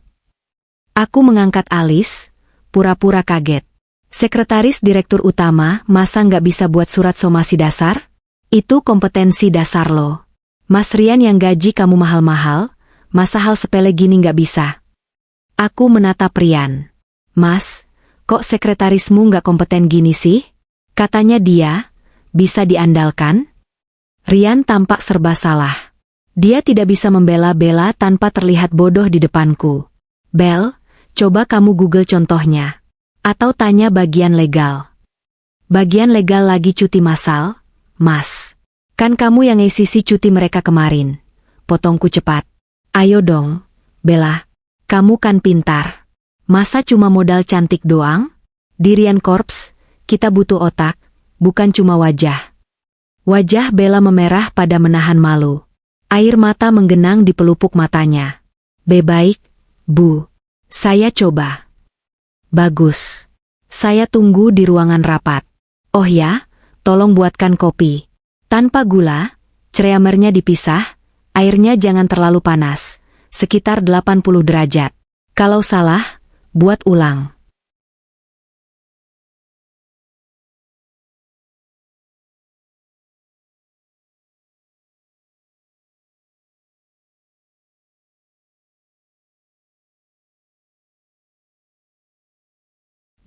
Aku mengangkat alis, pura-pura kaget. Sekretaris Direktur Utama masa nggak bisa buat surat somasi dasar? Itu kompetensi dasar lo. Mas Rian yang gaji kamu mahal-mahal, masa hal sepele gini nggak bisa? Aku menatap Rian. Mas, kok sekretarismu nggak kompeten gini sih? Katanya dia, bisa diandalkan? Rian tampak serba salah. Dia tidak bisa membela Bella tanpa terlihat bodoh di depanku. Bel, coba kamu Google contohnya. Atau tanya bagian legal. Bagian legal lagi cuti massal, Mas. Kan kamu yang ngisi cuti mereka kemarin. Potongku cepat. Ayo dong, Bella. Kamu kan pintar. Masa cuma modal cantik doang? Di Rian Corps, kita butuh otak, bukan cuma wajah. Wajah Bella memerah pada menahan malu. Air mata menggenang di pelupuk matanya. Baik, Bu. Saya coba. Bagus. Saya tunggu di ruangan rapat. Oh ya, tolong buatkan kopi. Tanpa gula, creamernya dipisah, airnya jangan terlalu panas, sekitar 80 derajat. Kalau salah, buat ulang.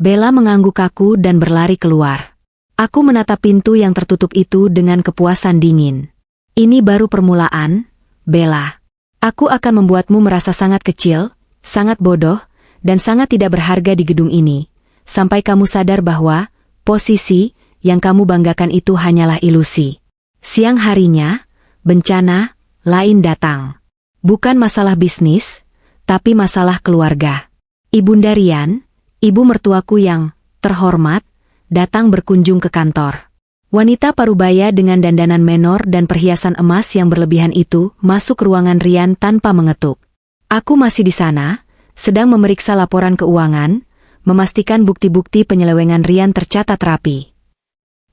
Bella mengangguk kaku dan berlari keluar. Aku menatap pintu yang tertutup itu dengan kepuasan dingin. Ini baru permulaan, Bella. Aku akan membuatmu merasa sangat kecil, sangat bodoh, dan sangat tidak berharga di gedung ini, sampai kamu sadar bahwa posisi yang kamu banggakan itu hanyalah ilusi. Siang harinya, bencana lain datang. Bukan masalah bisnis, tapi masalah keluarga. Ibunda Rian, ibu mertuaku yang terhormat, datang berkunjung ke kantor. Wanita parubaya dengan dandanan menor dan perhiasan emas yang berlebihan itu masuk ruangan Rian tanpa mengetuk. Aku masih di sana, sedang memeriksa laporan keuangan, memastikan bukti-bukti penyelewengan Rian tercatat rapi.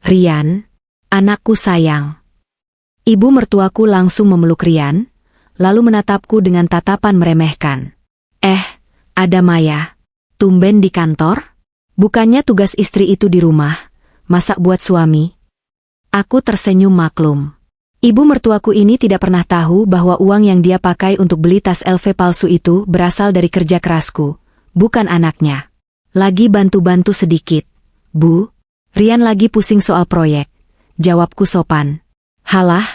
"Rian, anakku sayang." Ibu mertuaku langsung memeluk Rian, lalu menatapku dengan tatapan meremehkan. Ada Maya. Tumben di kantor? Bukannya tugas istri itu di rumah, masak buat suami?" Aku tersenyum maklum. Ibu mertuaku ini tidak pernah tahu bahwa uang yang dia pakai untuk beli tas LV palsu itu berasal dari kerja kerasku, bukan anaknya. "Lagi bantu-bantu sedikit, Bu. Rian lagi pusing soal proyek." Jawabku sopan. "Halah,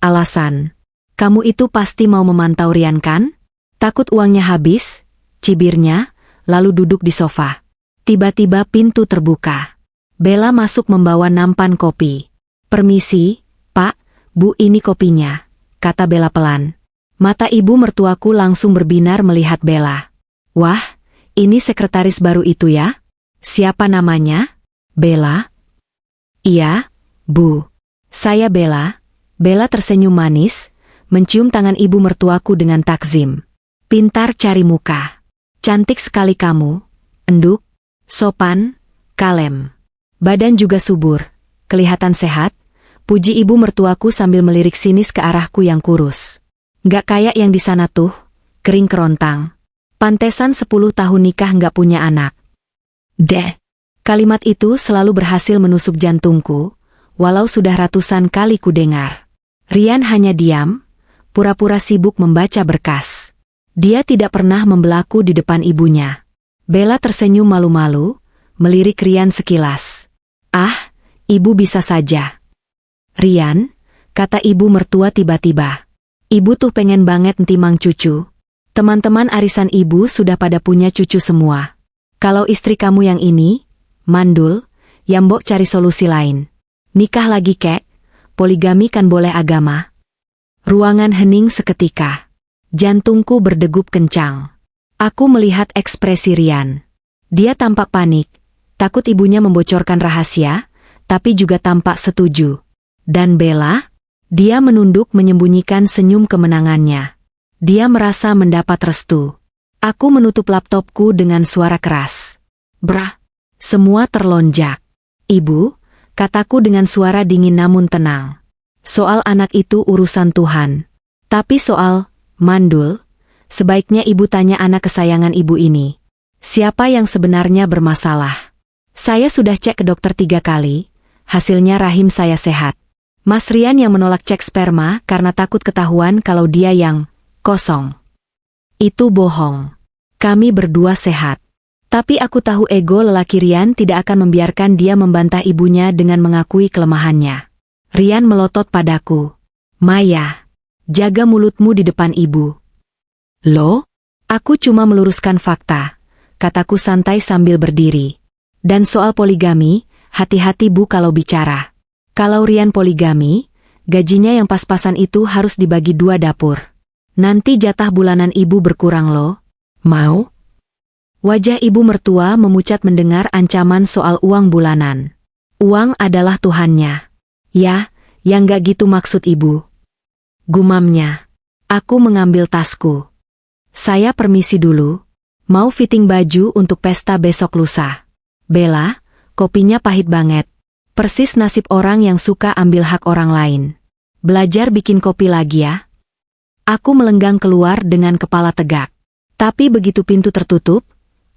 alasan. Kamu itu pasti mau memantau Rian kan? Takut uangnya habis?" Cibirnya, lalu duduk di sofa. Tiba-tiba pintu terbuka. Bella masuk membawa nampan kopi. "Permisi, Pak, Bu, ini kopinya," kata Bella pelan. Mata ibu mertuaku langsung berbinar melihat Bella. "Wah, ini sekretaris baru itu ya? Siapa namanya?" "Bella?" "Iya, Bu. Saya Bella." Bella tersenyum manis, mencium tangan ibu mertuaku dengan takzim. "Pintar cari muka. Cantik sekali kamu, enduk, sopan, kalem. Badan juga subur, kelihatan sehat," puji ibu mertuaku sambil melirik sinis ke arahku yang kurus. "Gak kayak yang di sana tuh, kering kerontang. Pantesan 10 tahun nikah gak punya anak." Kalimat itu selalu berhasil menusuk jantungku, walau sudah ratusan kali ku dengar. Rian hanya diam, pura-pura sibuk membaca berkas. Dia tidak pernah membelaku di depan ibunya. Bella tersenyum malu-malu, melirik Rian sekilas. Ibu bisa saja." "Rian," kata ibu mertua tiba-tiba. "Ibu tuh pengen banget ntimang cucu. Teman-teman arisan ibu sudah pada punya cucu semua. Kalau istri kamu yang ini, mandul, ya mbok cari solusi lain. Nikah lagi kek, poligami kan boleh agama." Ruangan hening seketika. Jantungku berdegup kencang. Aku melihat ekspresi Rian. Dia tampak panik, takut ibunya membocorkan rahasia, tapi juga tampak setuju. Dan Bella? Dia menunduk menyembunyikan senyum kemenangannya. Dia merasa mendapat restu. Aku menutup laptopku dengan suara keras. "Brah!" Semua terlonjak. "Ibu," kataku dengan suara dingin namun tenang. "Soal anak itu urusan Tuhan. Tapi soal mandul, sebaiknya ibu tanya anak kesayangan ibu ini. Siapa yang sebenarnya bermasalah? Saya sudah cek ke dokter 3 kali, hasilnya rahim saya sehat. Mas Rian yang menolak cek sperma karena takut ketahuan kalau dia yang kosong. Itu bohong. Kami berdua sehat. Tapi aku tahu ego lelaki Rian tidak akan membiarkan dia membantah ibunya dengan mengakui kelemahannya." Rian melotot padaku. "Maya, jaga mulutmu di depan ibu." "Loh? Aku cuma meluruskan fakta," kataku santai sambil berdiri. "Dan soal poligami, hati-hati Bu kalau bicara. Kalau Rian poligami, gajinya yang pas-pasan itu harus dibagi 2 dapur. Nanti jatah bulanan ibu berkurang loh. Mau?" Wajah ibu mertua memucat mendengar ancaman soal uang bulanan. "Uang adalah Tuhannya." "Ya, yang gak gitu maksud ibu," gumamnya. Aku mengambil tasku. "Saya permisi dulu. Mau fitting baju untuk pesta besok lusa." "Bella, kopinya pahit banget. Persis nasib orang yang suka ambil hak orang lain. Belajar bikin kopi lagi ya." Aku melenggang keluar dengan kepala tegak. Tapi begitu pintu tertutup,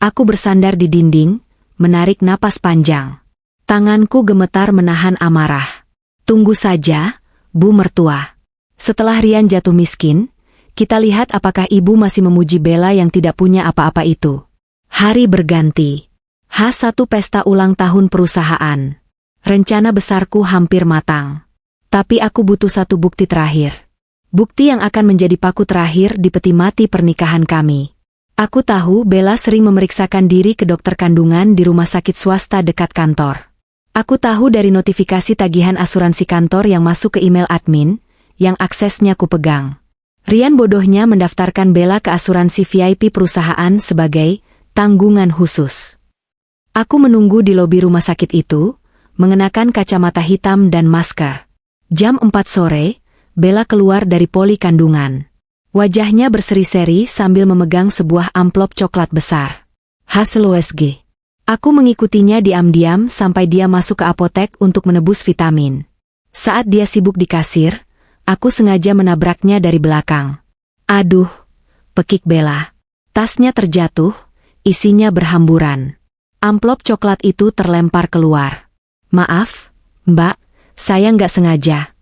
aku bersandar di dinding, menarik napas panjang. Tanganku gemetar menahan amarah. "Tunggu saja, Bu mertua. Setelah Rian jatuh miskin, kita lihat apakah ibu masih memuji Bella yang tidak punya apa-apa itu." Hari berganti. H1 pesta ulang tahun perusahaan. Rencana besarku hampir matang. Tapi aku butuh satu bukti terakhir. Bukti yang akan menjadi paku terakhir di peti mati pernikahan kami. Aku tahu Bella sering memeriksakan diri ke dokter kandungan di rumah sakit swasta dekat kantor. Aku tahu dari notifikasi tagihan asuransi kantor yang masuk ke email admin, yang aksesnya ku pegang. Rian bodohnya mendaftarkan Bella ke asuransi VIP perusahaan sebagai tanggungan khusus. Aku menunggu di lobi rumah sakit itu, mengenakan kacamata hitam dan masker. Jam 4 sore, Bella keluar dari poli kandungan. Wajahnya berseri-seri sambil memegang sebuah amplop coklat besar. "Hasil USG. Aku mengikutinya diam-diam sampai dia masuk ke apotek untuk menebus vitamin. Saat dia sibuk di kasir, aku sengaja menabraknya dari belakang. Aduh, pekik Bella. Tasnya terjatuh, isinya berhamburan. Amplop coklat itu terlempar keluar. Maaf, Mbak, saya nggak sengaja.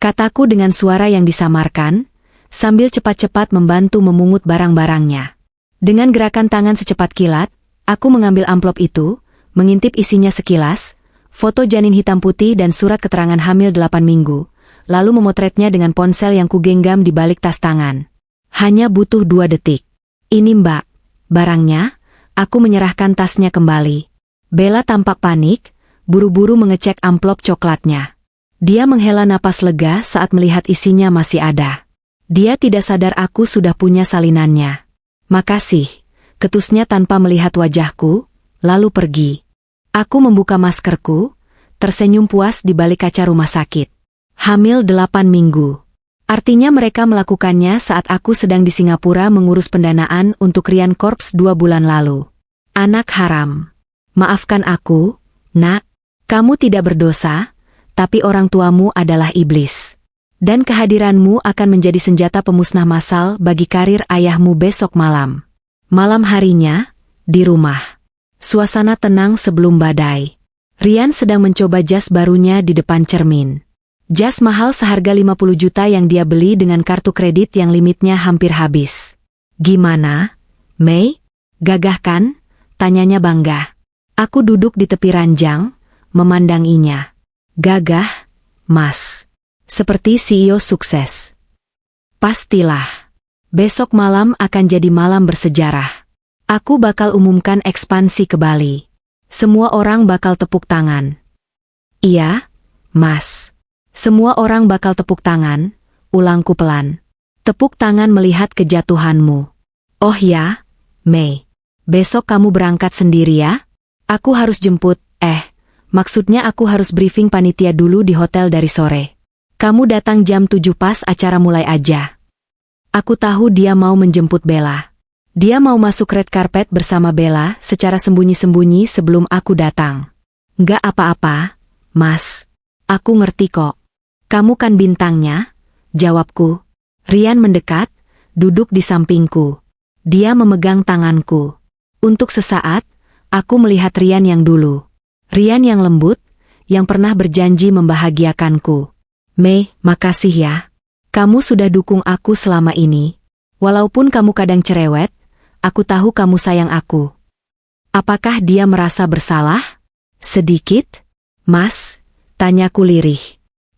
Kataku dengan suara yang disamarkan, sambil cepat-cepat membantu memungut barang-barangnya. Dengan gerakan tangan secepat kilat, aku mengambil amplop itu, mengintip isinya sekilas, foto janin hitam putih dan surat keterangan hamil 8 minggu, lalu memotretnya dengan ponsel yang kugenggam di balik tas tangan. Hanya butuh 2 detik. Ini Mbak, barangnya. Aku menyerahkan tasnya kembali. Bella tampak panik, buru-buru mengecek amplop coklatnya. Dia menghela napas lega saat melihat isinya masih ada. Dia tidak sadar aku sudah punya salinannya. Makasih, ketusnya tanpa melihat wajahku, lalu pergi. Aku membuka maskerku, tersenyum puas di balik kaca rumah sakit. Hamil 8 minggu. Artinya mereka melakukannya saat aku sedang di Singapura mengurus pendanaan untuk Rian Corps 2 bulan lalu. Anak haram. Maafkan aku, Nak. Kamu tidak berdosa, tapi orang tuamu adalah iblis. Dan kehadiranmu akan menjadi senjata pemusnah massal bagi karir ayahmu besok malam. Malam harinya, di rumah. Suasana tenang sebelum badai. Rian sedang mencoba jas barunya di depan cermin. Jas mahal seharga 50 juta yang dia beli dengan kartu kredit yang limitnya hampir habis. Gimana, Mei? Gagah kan? Tanyanya bangga. Aku duduk di tepi ranjang, memandanginya. Gagah, Mas. Seperti CEO sukses. Pastilah. Besok malam akan jadi malam bersejarah. Aku bakal umumkan ekspansi ke Bali. Semua orang bakal tepuk tangan. Iya, Mas. Semua orang bakal tepuk tangan, ulangku pelan. Tepuk tangan melihat kejatuhanmu. Oh ya, Mei. Besok kamu berangkat sendiri ya? Aku harus jemput, maksudnya aku harus briefing panitia dulu di hotel dari sore. Kamu datang jam 7 pas acara mulai aja. Aku tahu dia mau menjemput Bella. Dia mau masuk red carpet bersama Bella secara sembunyi-sembunyi sebelum aku datang. Nggak apa-apa, Mas. Aku ngerti kok. Kamu kan bintangnya, jawabku. Rian mendekat, duduk di sampingku. Dia memegang tanganku. Untuk sesaat, aku melihat Rian yang dulu. Rian yang lembut, yang pernah berjanji membahagiakanku. Mei, makasih ya. Kamu sudah dukung aku selama ini. Walaupun kamu kadang cerewet, aku tahu kamu sayang aku. Apakah dia merasa bersalah? Sedikit? Mas, tanyaku lirih.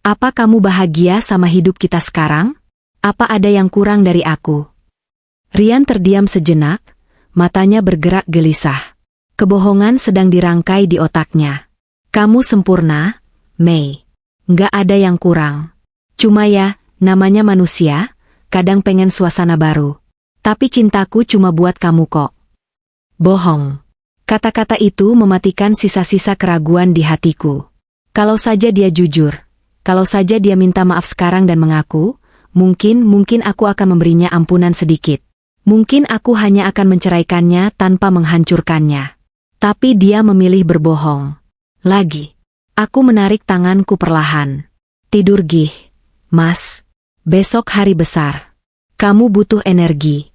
Apa kamu bahagia sama hidup kita sekarang? Apa ada yang kurang dari aku? Rian terdiam sejenak, matanya bergerak gelisah. Kebohongan sedang dirangkai di otaknya. Kamu sempurna, Mei. Nggak ada yang kurang. Cuma ya, namanya manusia, kadang pengen suasana baru. Tapi cintaku cuma buat kamu kok. Bohong. Kata-kata itu mematikan sisa-sisa keraguan di hatiku. Kalau saja dia jujur. Kalau saja dia minta maaf sekarang dan mengaku, mungkin aku akan memberinya ampunan sedikit. Mungkin aku hanya akan menceraikannya tanpa menghancurkannya. Tapi dia memilih berbohong. Lagi. Aku menarik tanganku perlahan. Tidur gih, Mas. Besok hari besar. Kamu butuh energi.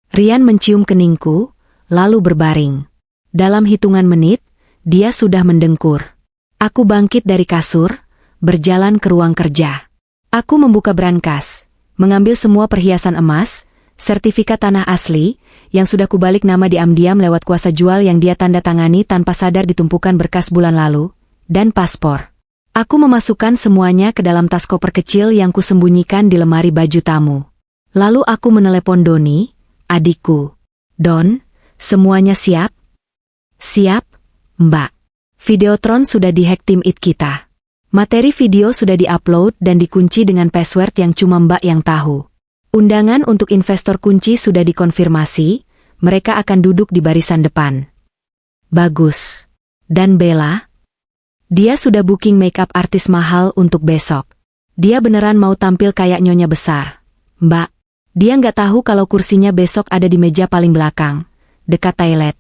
Rian mencium keningku, lalu berbaring. Dalam hitungan menit, dia sudah mendengkur. Aku bangkit dari kasur, berjalan ke ruang kerja. Aku membuka brankas, mengambil semua perhiasan emas, sertifikat tanah asli, yang sudah kubalik nama diam-diam lewat kuasa jual yang dia tanda tangani tanpa sadar di tumpukan berkas bulan lalu, dan paspor. Aku memasukkan semuanya ke dalam tas koper kecil yang kusembunyikan di lemari baju tamu. Lalu aku menelepon Doni, adikku. Don, semuanya siap? Siap, Mbak. Videotron sudah dihack tim IT kita. Materi video sudah diupload dan dikunci dengan password yang cuma Mbak yang tahu. Undangan untuk investor kunci sudah dikonfirmasi, mereka akan duduk di barisan depan. Bagus. Dan Bella? Dia sudah booking makeup artis mahal untuk besok. Dia beneran mau tampil kayak nyonya besar. Mbak, dia nggak tahu kalau kursinya besok ada di meja paling belakang, dekat toilet.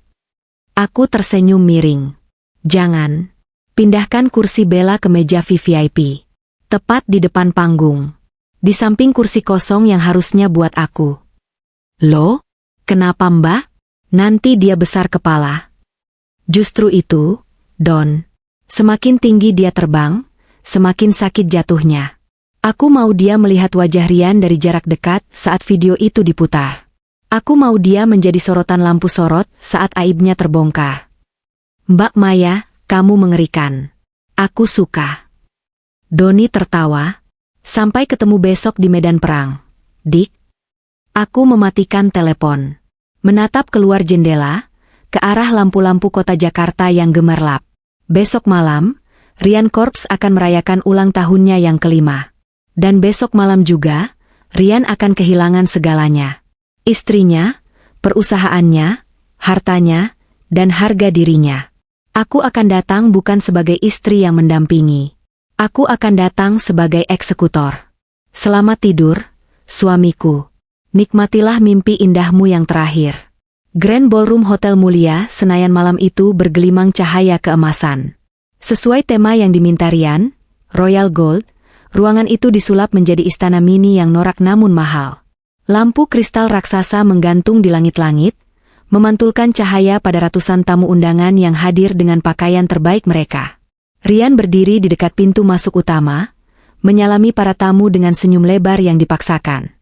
Aku tersenyum miring. Jangan. Pindahkan kursi Bella ke meja VVIP. Tepat di depan panggung. Di samping kursi kosong yang harusnya buat aku. Loh? Kenapa Mbak? Nanti dia besar kepala. Justru itu, Don. Semakin tinggi dia terbang, semakin sakit jatuhnya. Aku mau dia melihat wajah Rian dari jarak dekat saat video itu diputar. Aku mau dia menjadi sorotan lampu sorot saat aibnya terbongkar. Mbak Maya, kamu mengerikan. Aku suka. Doni tertawa. Sampai ketemu besok di medan perang. Dik. Aku mematikan telepon. Menatap keluar jendela, ke arah lampu-lampu kota Jakarta yang gemerlap. Besok malam, Rian Corps akan merayakan ulang tahunnya yang ke-5. Dan besok malam juga, Rian akan kehilangan segalanya. Istrinya, perusahaannya, hartanya, dan harga dirinya. Aku akan datang bukan sebagai istri yang mendampingi. Aku akan datang sebagai eksekutor. Selamat tidur, suamiku. Nikmatilah mimpi indahmu yang terakhir. Grand Ballroom Hotel Mulia Senayan malam itu bergelimang cahaya keemasan. Sesuai tema yang diminta Rian, Royal Gold, ruangan itu disulap menjadi istana mini yang norak namun mahal. Lampu kristal raksasa menggantung di langit-langit, memantulkan cahaya pada ratusan tamu undangan yang hadir dengan pakaian terbaik mereka. Rian berdiri di dekat pintu masuk utama, menyalami para tamu dengan senyum lebar yang dipaksakan.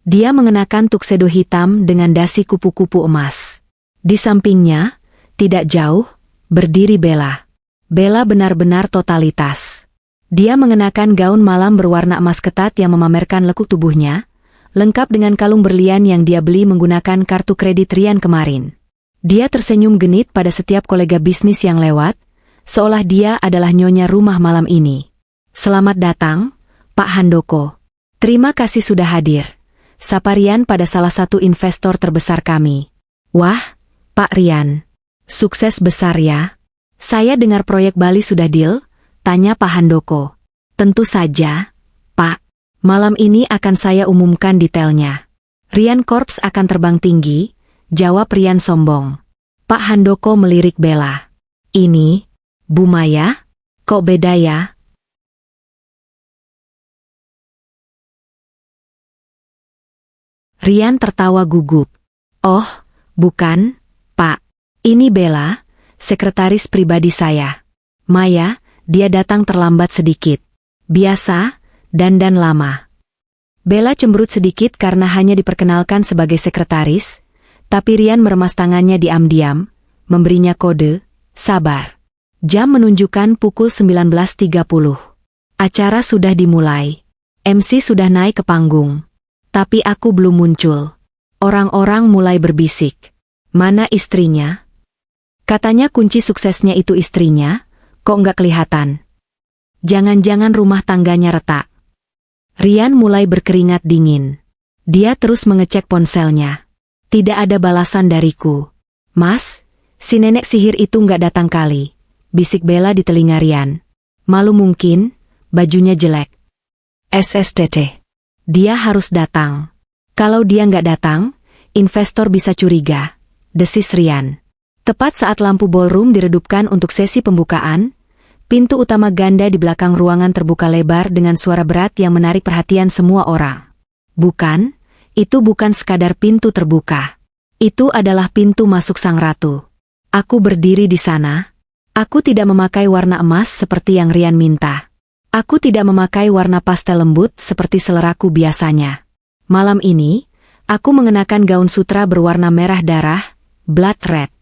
Dia mengenakan tuxedo hitam dengan dasi kupu-kupu emas. Di sampingnya, tidak jauh, berdiri Bella. Bella benar-benar totalitas. Dia mengenakan gaun malam berwarna emas ketat yang memamerkan lekuk tubuhnya, lengkap dengan kalung berlian yang dia beli menggunakan kartu kredit Rian kemarin. Dia tersenyum genit pada setiap kolega bisnis yang lewat, seolah dia adalah nyonya rumah malam ini. Selamat datang, Pak Handoko. Terima kasih sudah hadir. Sapa Rian pada salah satu investor terbesar kami. Wah, Pak Rian. Sukses besar ya. Saya dengar proyek Bali sudah deal, tanya Pak Handoko. Tentu saja, Pak. Malam ini akan saya umumkan detailnya. Rian Corps akan terbang tinggi, jawab Rian sombong. Pak Handoko melirik Bella. Ini, Bu Maya, kok beda ya? Rian tertawa gugup. Oh, bukan, Pak. Ini Bella, sekretaris pribadi saya. Maya, dia datang terlambat sedikit. Biasa, dandan lama. Bella cemberut sedikit karena hanya diperkenalkan sebagai sekretaris, tapi Rian meremas tangannya diam-diam, memberinya kode, sabar. Jam menunjukkan pukul 19.30. Acara sudah dimulai. MC sudah naik ke panggung. Tapi aku belum muncul. Orang-orang mulai berbisik. Mana istrinya? Katanya kunci suksesnya itu istrinya, kok nggak kelihatan? Jangan-jangan rumah tangganya retak. Rian mulai berkeringat dingin. Dia terus mengecek ponselnya. Tidak ada balasan dariku. Mas, si nenek sihir itu nggak datang kali. Bisik Bella di telinga Rian. Malu mungkin, bajunya jelek. SSTT. Dia harus datang. Kalau dia nggak datang, investor bisa curiga. Desis Rian. Tepat saat lampu ballroom diredupkan untuk sesi pembukaan, pintu utama ganda di belakang ruangan terbuka lebar dengan suara berat yang menarik perhatian semua orang. Bukan, itu bukan sekadar pintu terbuka. Itu adalah pintu masuk sang ratu. Aku berdiri di sana. Aku tidak memakai warna emas seperti yang Rian minta. Aku tidak memakai warna pastel lembut seperti seleraku biasanya. Malam ini, aku mengenakan gaun sutra berwarna merah darah, blood red.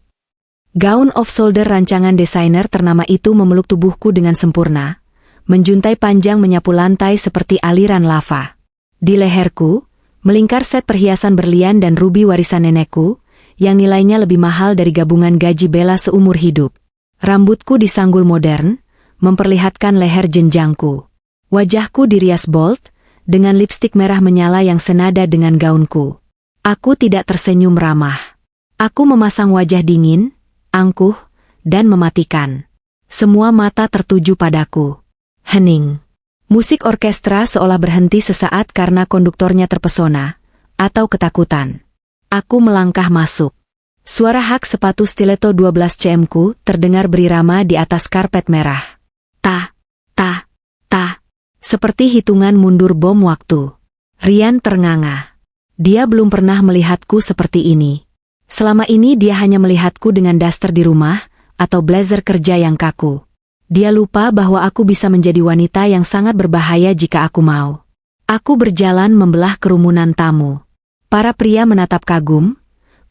Gaun off-shoulder rancangan desainer ternama itu memeluk tubuhku dengan sempurna, menjuntai panjang menyapu lantai seperti aliran lava. Di leherku, melingkar set perhiasan berlian dan rubi warisan nenekku, yang nilainya lebih mahal dari gabungan gaji Bella seumur hidup. Rambutku disanggul modern, memperlihatkan leher jenjangku. Wajahku dirias bold, dengan lipstik merah menyala yang senada dengan gaunku. Aku tidak tersenyum ramah. Aku memasang wajah dingin, angkuh, dan mematikan. Semua mata tertuju padaku. Hening. Musik orkestra seolah berhenti sesaat karena konduktornya terpesona, atau ketakutan. Aku melangkah masuk. Suara hak sepatu stiletto 12 cm-ku terdengar berirama di atas karpet merah. Ta, ta, ta. Seperti hitungan mundur bom waktu. Rian ternganga. Dia belum pernah melihatku seperti ini. Selama ini dia hanya melihatku dengan daster di rumah, atau blazer kerja yang kaku. Dia lupa bahwa aku bisa menjadi wanita yang sangat berbahaya jika aku mau. Aku berjalan membelah kerumunan tamu. Para pria menatap kagum,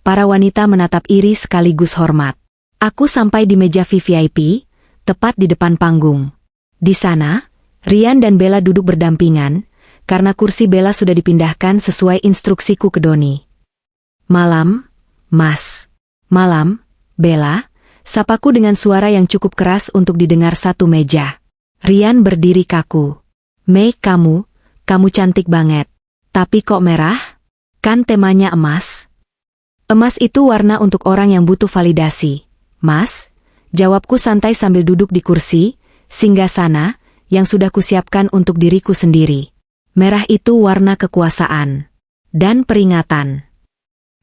para wanita menatap iri sekaligus hormat. Aku sampai di meja VVIP, tepat di depan panggung. Di sana, Rian dan Bella duduk berdampingan, karena kursi Bella sudah dipindahkan sesuai instruksiku ke Doni. Malam, Mas. Malam, Bella. Sapaku dengan suara yang cukup keras untuk didengar satu meja. Rian berdiri kaku. Mei, kamu cantik banget. Tapi kok merah? Kan temanya emas? Emas itu warna untuk orang yang butuh validasi. Mas, jawabku santai sambil duduk di kursi, singgasana, yang sudah kusiapkan untuk diriku sendiri. Merah itu warna kekuasaan. Dan peringatan.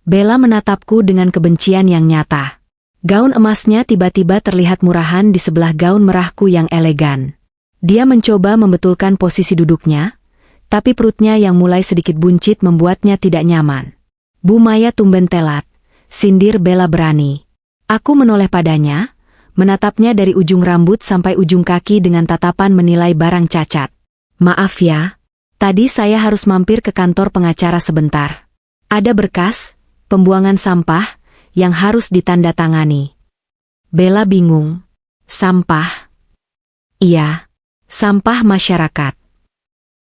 Bella menatapku dengan kebencian yang nyata. Gaun emasnya tiba-tiba terlihat murahan di sebelah gaun merahku yang elegan. Dia mencoba membetulkan posisi duduknya, tapi perutnya yang mulai sedikit buncit membuatnya tidak nyaman. Bu Maya tumben telat, sindir Bella berani. Aku menoleh padanya, menatapnya dari ujung rambut sampai ujung kaki dengan tatapan menilai barang cacat. Maaf ya, tadi saya harus mampir ke kantor pengacara sebentar. Ada berkas, pembuangan sampah, yang harus ditandatangani. Bella bingung. Sampah? Iya, sampah masyarakat.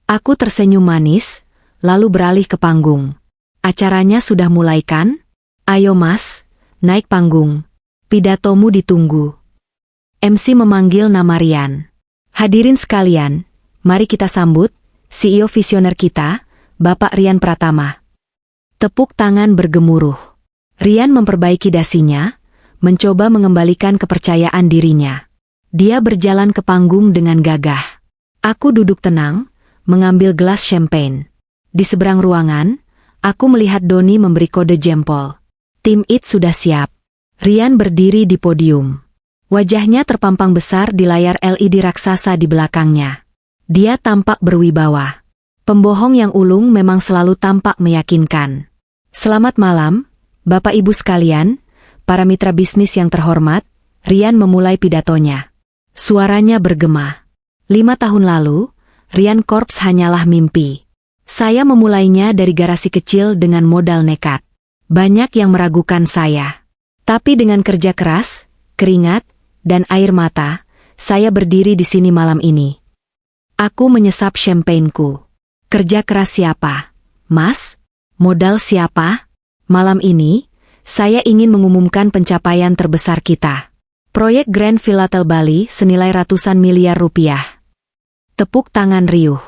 Aku tersenyum manis, lalu beralih ke panggung. Acaranya sudah mulai kan? Ayo Mas, naik panggung. Pidatomu ditunggu. MC memanggil nama Rian. Hadirin sekalian, mari kita sambut CEO visioner kita, Bapak Rian Pratama. Tepuk tangan bergemuruh. Rian memperbaiki dasinya, mencoba mengembalikan kepercayaan dirinya. Dia berjalan ke panggung dengan gagah. Aku duduk tenang, mengambil gelas champagne. Di seberang ruangan, aku melihat Doni memberi kode jempol. Tim IT sudah siap. Rian berdiri di podium. Wajahnya terpampang besar di layar LED raksasa di belakangnya. Dia tampak berwibawa. Pembohong yang ulung memang selalu tampak meyakinkan. Selamat malam, Bapak Ibu sekalian, para mitra bisnis yang terhormat. Rian memulai pidatonya. Suaranya bergema. 5 tahun lalu, Rian Corps hanyalah mimpi. Saya memulainya dari garasi kecil dengan modal nekat. Banyak yang meragukan saya. Tapi dengan kerja keras, keringat, dan air mata, saya berdiri di sini malam ini. Aku menyesap champagneku. Kerja keras siapa? Mas? Modal siapa? Malam ini, saya ingin mengumumkan pencapaian terbesar kita. Proyek Grand Filatel Bali senilai ratusan miliar rupiah. Tepuk tangan riuh.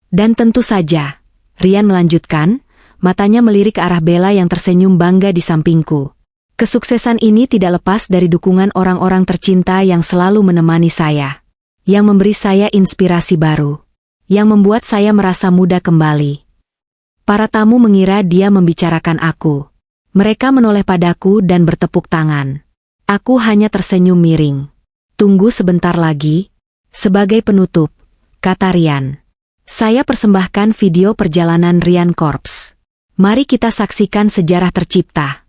Dan tentu saja, Rian melanjutkan, matanya melirik ke arah Bella yang tersenyum bangga di sampingku. Kesuksesan ini tidak lepas dari dukungan orang-orang tercinta yang selalu menemani saya. Yang memberi saya inspirasi baru. Yang membuat saya merasa muda kembali. Para tamu mengira dia membicarakan aku. Mereka menoleh padaku dan bertepuk tangan. Aku hanya tersenyum miring. Tunggu sebentar lagi. Sebagai penutup, kata Rian. Saya persembahkan video perjalanan Rian Corps. Mari kita saksikan sejarah tercipta.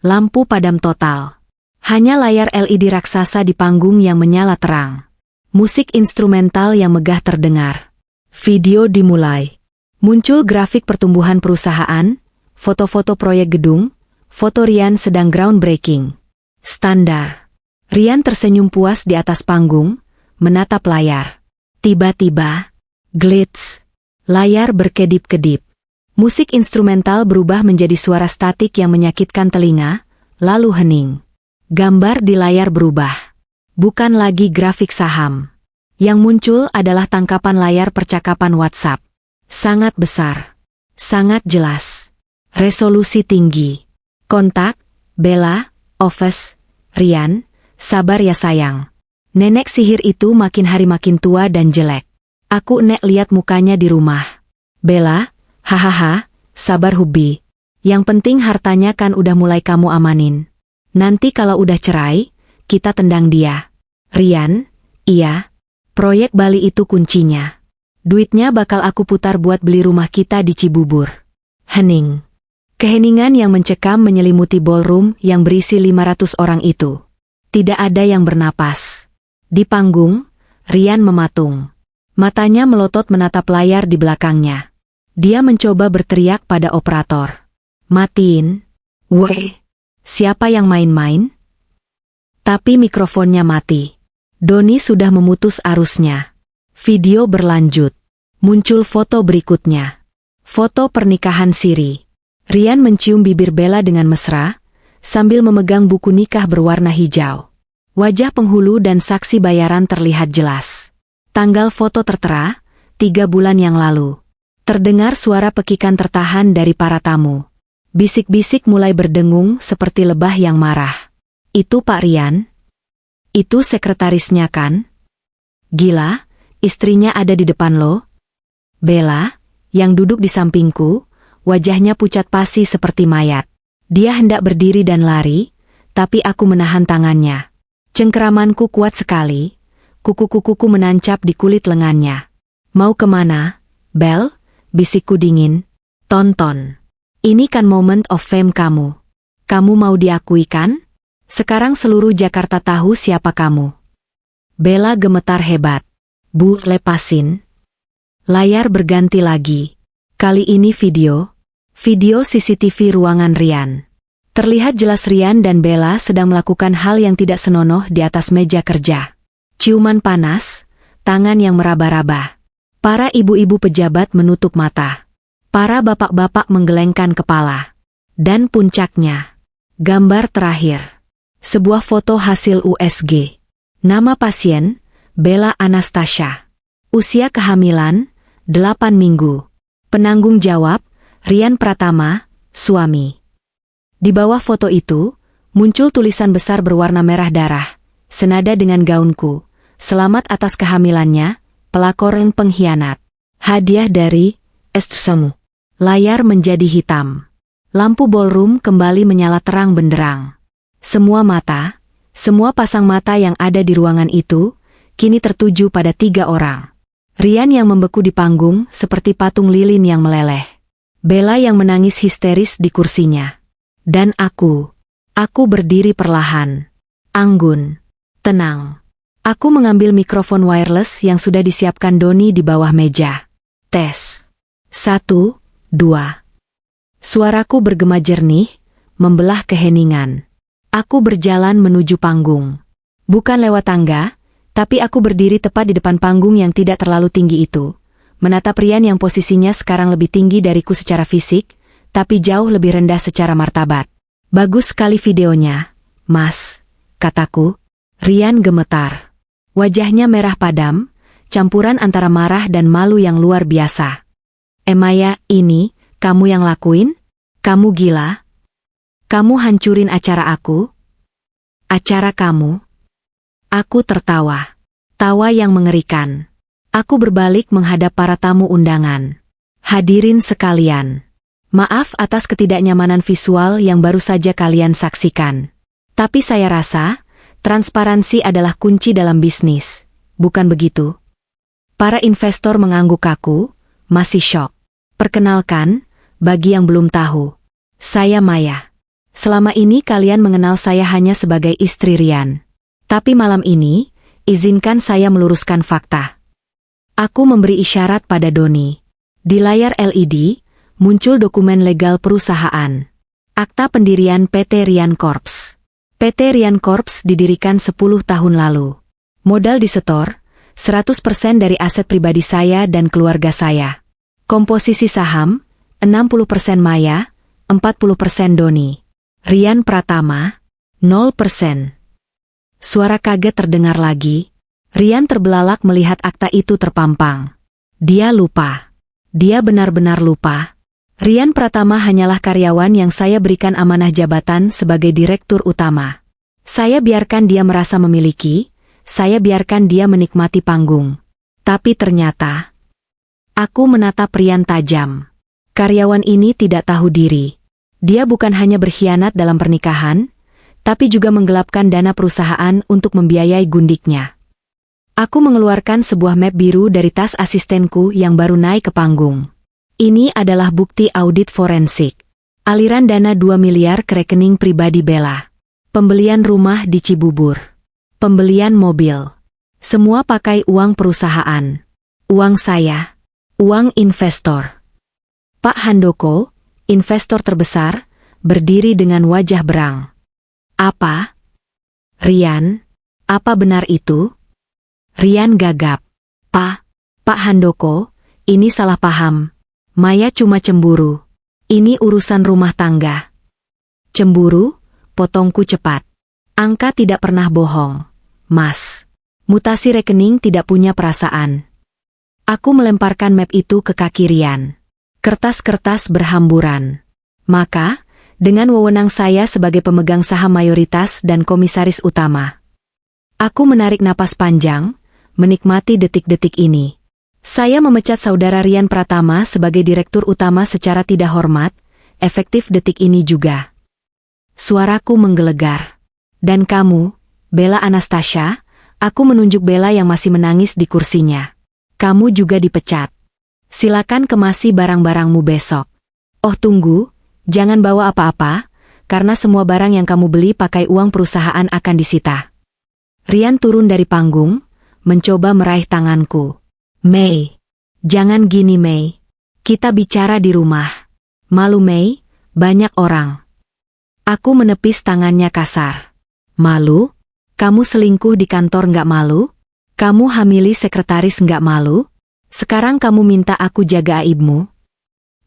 Lampu padam total. Hanya layar LED raksasa di panggung yang menyala terang. Musik instrumental yang megah terdengar. Video dimulai. Muncul grafik pertumbuhan perusahaan, foto-foto proyek gedung, foto Rian sedang groundbreaking. Standar. Rian tersenyum puas di atas panggung, menatap layar. Tiba-tiba, glitch. Layar berkedip-kedip. Musik instrumental berubah menjadi suara statik yang menyakitkan telinga, lalu hening. Gambar di layar berubah. Bukan lagi grafik saham. Yang muncul adalah tangkapan layar percakapan WhatsApp. Sangat besar. Sangat jelas. Resolusi tinggi. Kontak, Bella, Office, Rian, sabar ya sayang. Nenek sihir itu makin hari makin tua dan jelek. Aku nek lihat mukanya di rumah. Bella, hahaha, sabar Hubi. Yang penting hartanya kan udah mulai kamu amanin. Nanti kalau udah cerai, kita tendang dia. Rian, iya. Proyek Bali itu kuncinya. Duitnya bakal aku putar buat beli rumah kita di Cibubur. Hening. Keheningan yang mencekam menyelimuti ballroom yang berisi 500 orang itu. Tidak ada yang bernapas. Di panggung, Rian mematung. Matanya melotot menatap layar di belakangnya. Dia mencoba berteriak pada operator. Matiin. Weh, siapa yang main-main? Tapi mikrofonnya mati. Doni sudah memutus arusnya. Video berlanjut. Muncul foto berikutnya. Foto pernikahan siri. Rian mencium bibir Bella dengan mesra, sambil memegang buku nikah berwarna hijau. Wajah penghulu dan saksi bayaran terlihat jelas. Tanggal foto tertera, 3 bulan yang lalu. Terdengar suara pekikan tertahan dari para tamu. Bisik-bisik mulai berdengung seperti lebah yang marah. Itu Pak Rian? Itu sekretarisnya kan? Gila, istrinya ada di depan lo? Bella, yang duduk di sampingku, wajahnya pucat pasi seperti mayat. Dia hendak berdiri dan lari, tapi aku menahan tangannya. Cengkeramanku kuat sekali, kuku-kukuku menancap di kulit lengannya. Mau kemana, Bel? Bisikku dingin. Tonton. Ini kan moment of fame kamu. Kamu mau diakui kan? Sekarang seluruh Jakarta tahu siapa kamu. Bella gemetar hebat. Bu, lepasin. Layar berganti lagi. Kali ini video CCTV ruangan Rian. Terlihat jelas Rian dan Bella sedang melakukan hal yang tidak senonoh di atas meja kerja. Ciuman panas, tangan yang meraba-raba. Para ibu-ibu pejabat menutup mata. Para bapak-bapak menggelengkan kepala. Dan puncaknya, gambar terakhir. Sebuah foto hasil USG. Nama pasien, Bella Anastasia. Usia kehamilan, 8 minggu. Penanggung jawab, Rian Pratama, suami. Di bawah foto itu, muncul tulisan besar berwarna merah darah, senada dengan gaunku. Selamat atas kehamilannya, pelakor yang pengkhianat. Hadiah dari Estsamu. Layar menjadi hitam. Lampu ballroom kembali menyala terang benderang. Semua pasang mata yang ada di ruangan itu, kini tertuju pada 3 orang. Rian yang membeku di panggung seperti patung lilin yang meleleh. Bella yang menangis histeris di kursinya. Dan aku berdiri perlahan. Anggun. Tenang. Aku mengambil mikrofon wireless yang sudah disiapkan Doni di bawah meja. Tes. 1, 2. Suaraku bergema jernih, membelah keheningan. Aku berjalan menuju panggung. Bukan lewat tangga, tapi aku berdiri tepat di depan panggung yang tidak terlalu tinggi itu, menatap Rian yang posisinya sekarang lebih tinggi dariku secara fisik, tapi jauh lebih rendah secara martabat. Bagus sekali videonya, Mas, kataku. Rian gemetar. Wajahnya merah padam, campuran antara marah dan malu yang luar biasa. Emaya, ini, kamu yang lakuin? Kamu gila? Kamu hancurin acara aku? Acara kamu? Aku tertawa. Tawa yang mengerikan. Aku berbalik menghadap para tamu undangan. Hadirin sekalian. Maaf atas ketidaknyamanan visual yang baru saja kalian saksikan. Tapi saya rasa, transparansi adalah kunci dalam bisnis. Bukan begitu? Para investor mengangguk kaku, masih syok. Perkenalkan, bagi yang belum tahu. Saya Maya. Selama ini kalian mengenal saya hanya sebagai istri Rian. Tapi malam ini, izinkan saya meluruskan fakta. Aku memberi isyarat pada Doni. Di layar LED, muncul dokumen legal perusahaan. Akta pendirian PT Rian Corps. PT Rian Corps didirikan 10 tahun lalu. Modal disetor, 100% dari aset pribadi saya dan keluarga saya. Komposisi saham, 60% Maya, 40% Doni. Rian Pratama, 0%. Suara kaget terdengar lagi. Rian terbelalak melihat akta itu terpampang. Dia lupa. Dia benar-benar lupa. Rian Pratama hanyalah karyawan yang saya berikan amanah jabatan sebagai direktur utama. Saya biarkan dia merasa memiliki, saya biarkan dia menikmati panggung. Tapi ternyata, aku menatap Rian tajam. Karyawan ini tidak tahu diri. Dia bukan hanya berkhianat dalam pernikahan, tapi juga menggelapkan dana perusahaan untuk membiayai gundiknya. Aku mengeluarkan sebuah map biru dari tas asistenku yang baru naik ke panggung. Ini adalah bukti audit forensik. Aliran dana 2 miliar ke rekening pribadi Bella. Pembelian rumah di Cibubur. Pembelian mobil. Semua pakai uang perusahaan. Uang saya. Uang investor. Pak Handoko, investor terbesar, berdiri dengan wajah berang. Apa? Rian, apa benar itu? Rian gagap. Pak Handoko, ini salah paham. Maya cuma cemburu. Ini urusan rumah tangga. Cemburu? Potongku cepat. Angka tidak pernah bohong. Mas. Mutasi rekening tidak punya perasaan. Aku melemparkan map itu ke kaki Rian. Kertas-kertas berhamburan. Maka, dengan wewenang saya sebagai pemegang saham mayoritas dan komisaris utama, aku menarik napas panjang, menikmati detik-detik ini. Saya memecat saudara Rian Pratama sebagai direktur utama secara tidak hormat, efektif detik ini juga. Suaraku menggelegar. Dan kamu, Bella Anastasia, aku menunjuk Bella yang masih menangis di kursinya. Kamu juga dipecat. Silakan kemasi barang-barangmu besok. Oh tunggu, jangan bawa apa-apa, karena semua barang yang kamu beli pakai uang perusahaan akan disita. Rian turun dari panggung, mencoba meraih tanganku. Mei, jangan gini Mei. Kita bicara di rumah. Malu Mei, banyak orang. Aku menepis tangannya kasar. Malu? Kamu selingkuh di kantor nggak malu? Kamu hamili sekretaris nggak malu? Sekarang kamu minta aku jaga aibmu?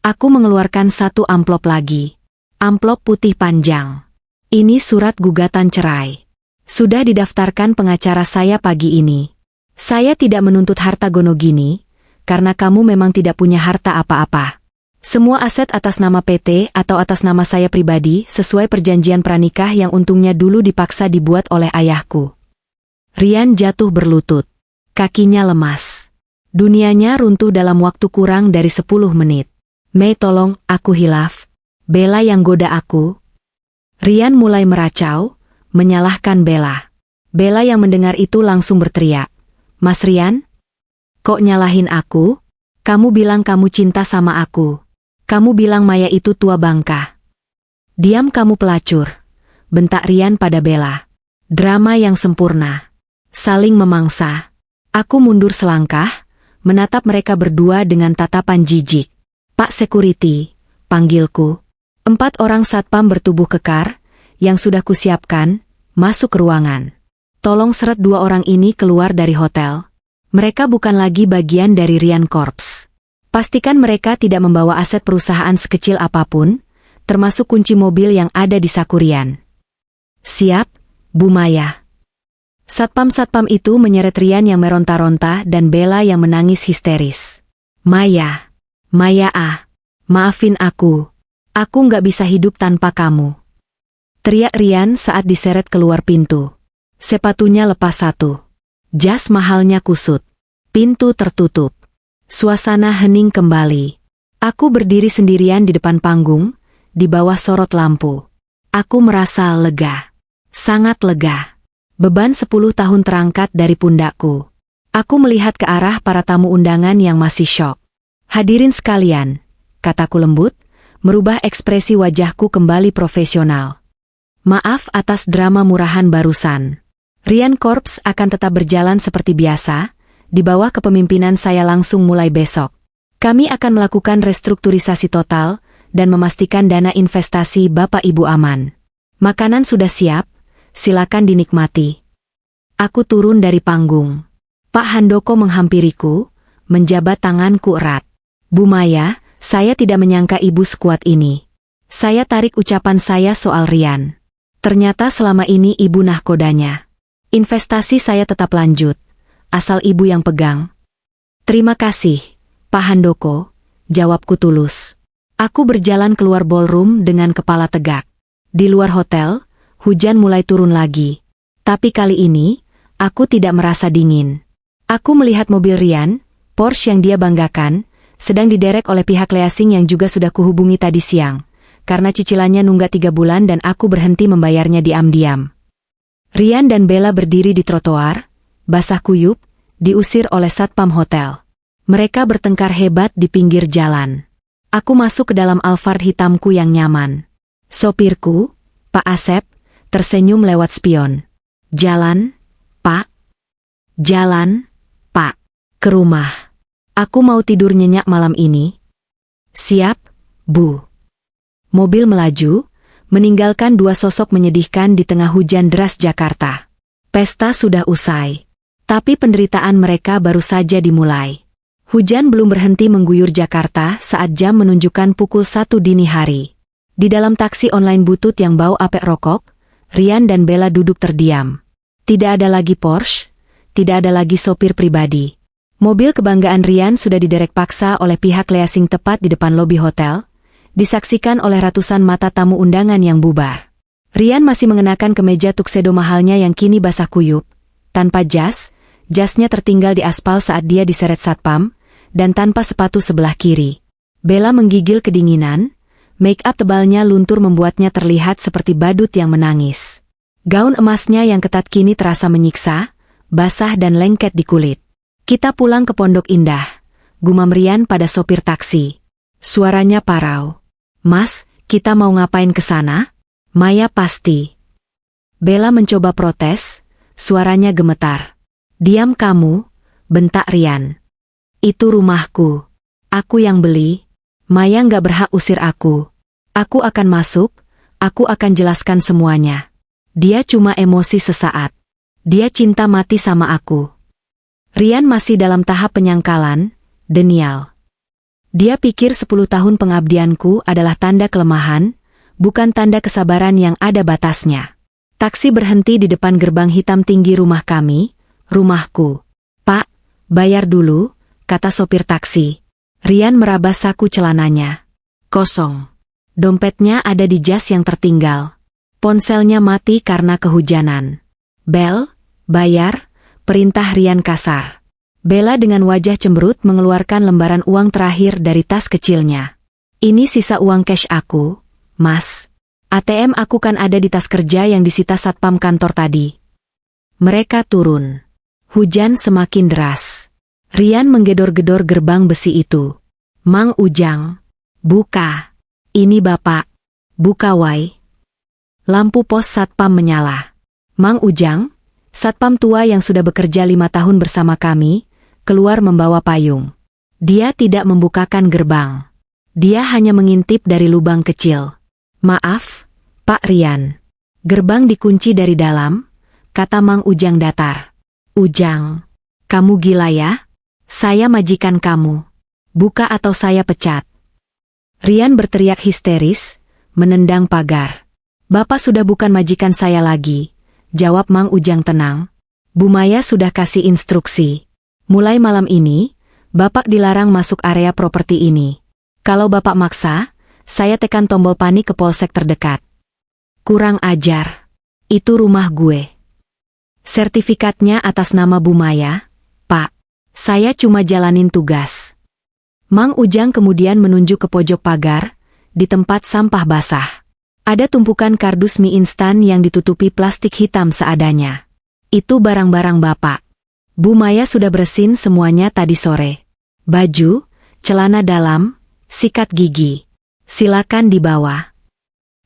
Aku mengeluarkan satu amplop lagi. Amplop putih panjang. Ini surat gugatan cerai. Sudah didaftarkan pengacara saya pagi ini. Saya tidak menuntut harta Gonogini, karena kamu memang tidak punya harta apa-apa. Semua aset atas nama PT atau atas nama saya pribadi sesuai perjanjian pranikah yang untungnya dulu dipaksa dibuat oleh ayahku. Rian jatuh berlutut. Kakinya lemas. Dunianya runtuh dalam waktu kurang dari 10 menit. Mei tolong, aku hilaf. Bella yang goda aku. Rian mulai meracau, menyalahkan Bella. Bella yang mendengar itu langsung berteriak. Mas Rian? Kok nyalahin aku? Kamu bilang kamu cinta sama aku. Kamu bilang Maya itu tua bangka. Diam kamu pelacur. Bentak Rian pada Bella. Drama yang sempurna. Saling memangsa. Aku mundur selangkah, menatap mereka berdua dengan tatapan jijik. Pak Security, panggilku. 4 orang satpam bertubuh kekar, yang sudah kusiapkan, masuk ke ruangan. Tolong seret 2 orang ini keluar dari hotel. Mereka bukan lagi bagian dari Rian Corps. Pastikan mereka tidak membawa aset perusahaan sekecil apapun, termasuk kunci mobil yang ada di saku Rian. Siap, Bu Maya. Satpam-satpam itu menyeret Rian yang meronta-ronta dan Bella yang menangis histeris. Maya maafin aku. Aku nggak bisa hidup tanpa kamu. Teriak Rian saat diseret keluar pintu. Sepatunya lepas satu. Jas mahalnya kusut. Pintu tertutup. Suasana hening kembali. Aku berdiri sendirian di depan panggung, di bawah sorot lampu. Aku merasa lega. Sangat lega. Beban 10 tahun terangkat dari pundakku. Aku melihat ke arah para tamu undangan yang masih syok. Hadirin sekalian, kataku lembut, merubah ekspresi wajahku kembali profesional. Maaf atas drama murahan barusan. Rian Corps akan tetap berjalan seperti biasa, di bawah kepemimpinan saya langsung mulai besok. Kami akan melakukan restrukturisasi total, dan memastikan dana investasi Bapak Ibu aman. Makanan sudah siap, silakan dinikmati. Aku turun dari panggung. Pak Handoko menghampiriku, menjabat tanganku erat. Bu Maya, saya tidak menyangka ibu sekuat ini. Saya tarik ucapan saya soal Rian. Ternyata selama ini ibu nahkodanya. Investasi saya tetap lanjut, asal ibu yang pegang. Terima kasih, Pak Handoko, jawabku tulus. Aku berjalan keluar ballroom dengan kepala tegak. Di luar hotel, hujan mulai turun lagi. Tapi kali ini, aku tidak merasa dingin. Aku melihat mobil Rian, Porsche yang dia banggakan, sedang diderek oleh pihak leasing yang juga sudah kuhubungi tadi siang. karena cicilannya nunggak 3 bulan dan aku berhenti membayarnya diam-diam. Rian dan Bella berdiri di trotoar, basah kuyup, diusir oleh satpam hotel. Mereka bertengkar hebat di pinggir jalan. Aku masuk ke dalam Alphard hitamku yang nyaman. Sopirku, Pak Asep, tersenyum lewat spion. Jalan, Pak. Jalan, Pak. Ke rumah. Aku mau tidur nyenyak malam ini. Siap, Bu. Mobil melaju, meninggalkan 2 sosok menyedihkan di tengah hujan deras Jakarta. Pesta sudah usai. Tapi penderitaan mereka baru saja dimulai. Hujan belum berhenti mengguyur Jakarta saat jam menunjukkan pukul 1 dini hari. Di dalam taksi online butut yang bau apek rokok, Rian dan Bella duduk terdiam. Tidak ada lagi Porsche, tidak ada lagi sopir pribadi. Mobil kebanggaan Rian sudah diderek paksa oleh pihak leasing tepat di depan lobi hotel, disaksikan oleh ratusan mata tamu undangan yang bubar. Rian masih mengenakan kemeja tuxedo mahalnya yang kini basah kuyup, tanpa jasnya tertinggal di aspal saat dia diseret satpam, dan tanpa sepatu sebelah kiri. Bella menggigil kedinginan, make up tebalnya luntur membuatnya terlihat seperti badut yang menangis. Gaun emasnya yang ketat kini terasa menyiksa, basah dan lengket di kulit. Kita pulang ke Pondok Indah, gumam Rian pada sopir taksi. Suaranya parau. Mas, kita mau ngapain ke sana? Maya pasti. Bella mencoba protes, suaranya gemetar. Diam kamu, bentak Rian. Itu rumahku. Aku yang beli. Maya nggak berhak usir aku. Aku akan masuk, aku akan jelaskan semuanya. Dia cuma emosi sesaat. Dia cinta mati sama aku. Rian masih dalam tahap penyangkalan, denial. Dia pikir 10 tahun pengabdianku adalah tanda kelemahan, bukan tanda kesabaran yang ada batasnya. Taksi berhenti di depan gerbang hitam tinggi rumah kami, rumahku. Pak, bayar dulu, kata sopir taksi. Rian meraba saku celananya. Kosong. Dompetnya ada di jas yang tertinggal. Ponselnya mati karena kehujanan. Bel, bayar, perintah Rian kasar. Bella dengan wajah cemberut mengeluarkan lembaran uang terakhir dari tas kecilnya. Ini sisa uang cash aku, Mas. ATM aku kan ada di tas kerja yang disita satpam kantor tadi. Mereka turun. Hujan semakin deras. Rian menggedor-gedor gerbang besi itu. Mang Ujang. Buka. Ini Bapak. Buka wai. Lampu pos satpam menyala. Mang Ujang, satpam tua yang sudah bekerja 5 tahun bersama kami, keluar membawa payung. Dia tidak membukakan gerbang. Dia hanya mengintip dari lubang kecil. Maaf, Pak Rian. Gerbang dikunci dari dalam, kata Mang Ujang datar. Ujang, kamu gila ya? Saya majikan kamu. Buka atau saya pecat. Rian berteriak histeris, menendang pagar. Bapak sudah bukan majikan saya lagi, jawab Mang Ujang tenang. Bu Maya sudah kasih instruksi. Mulai malam ini, Bapak dilarang masuk area properti ini. Kalau Bapak maksa, saya tekan tombol panik ke polsek terdekat. Kurang ajar. Itu rumah gue. Sertifikatnya atas nama Bu Maya, Pak. Saya cuma jalanin tugas. Mang Ujang kemudian menunjuk ke pojok pagar, di tempat sampah basah. Ada tumpukan kardus mie instan yang ditutupi plastik hitam seadanya. Itu barang-barang Bapak. Bu Maya sudah bersin semuanya tadi sore. Baju, celana dalam, sikat gigi. Silakan dibawa.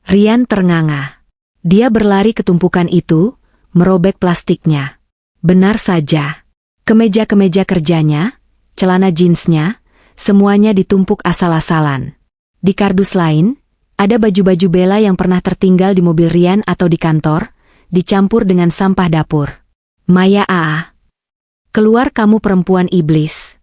Rian ternganga. Dia berlari ke tumpukan itu, merobek plastiknya. Benar saja. Kemeja-kemeja kerjanya, celana jeansnya, semuanya ditumpuk asal-asalan. Di kardus lain, ada baju-baju Bella yang pernah tertinggal di mobil Rian atau di kantor, dicampur dengan sampah dapur. Maya keluar kamu perempuan iblis.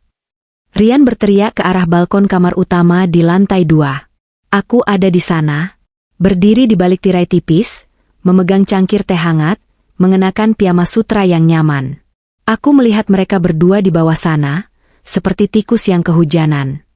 Rian berteriak ke arah balkon kamar utama di lantai 2. Aku ada di sana, berdiri di balik tirai tipis, memegang cangkir teh hangat, mengenakan piyama sutra yang nyaman. Aku melihat mereka berdua di bawah sana, seperti tikus yang kehujanan.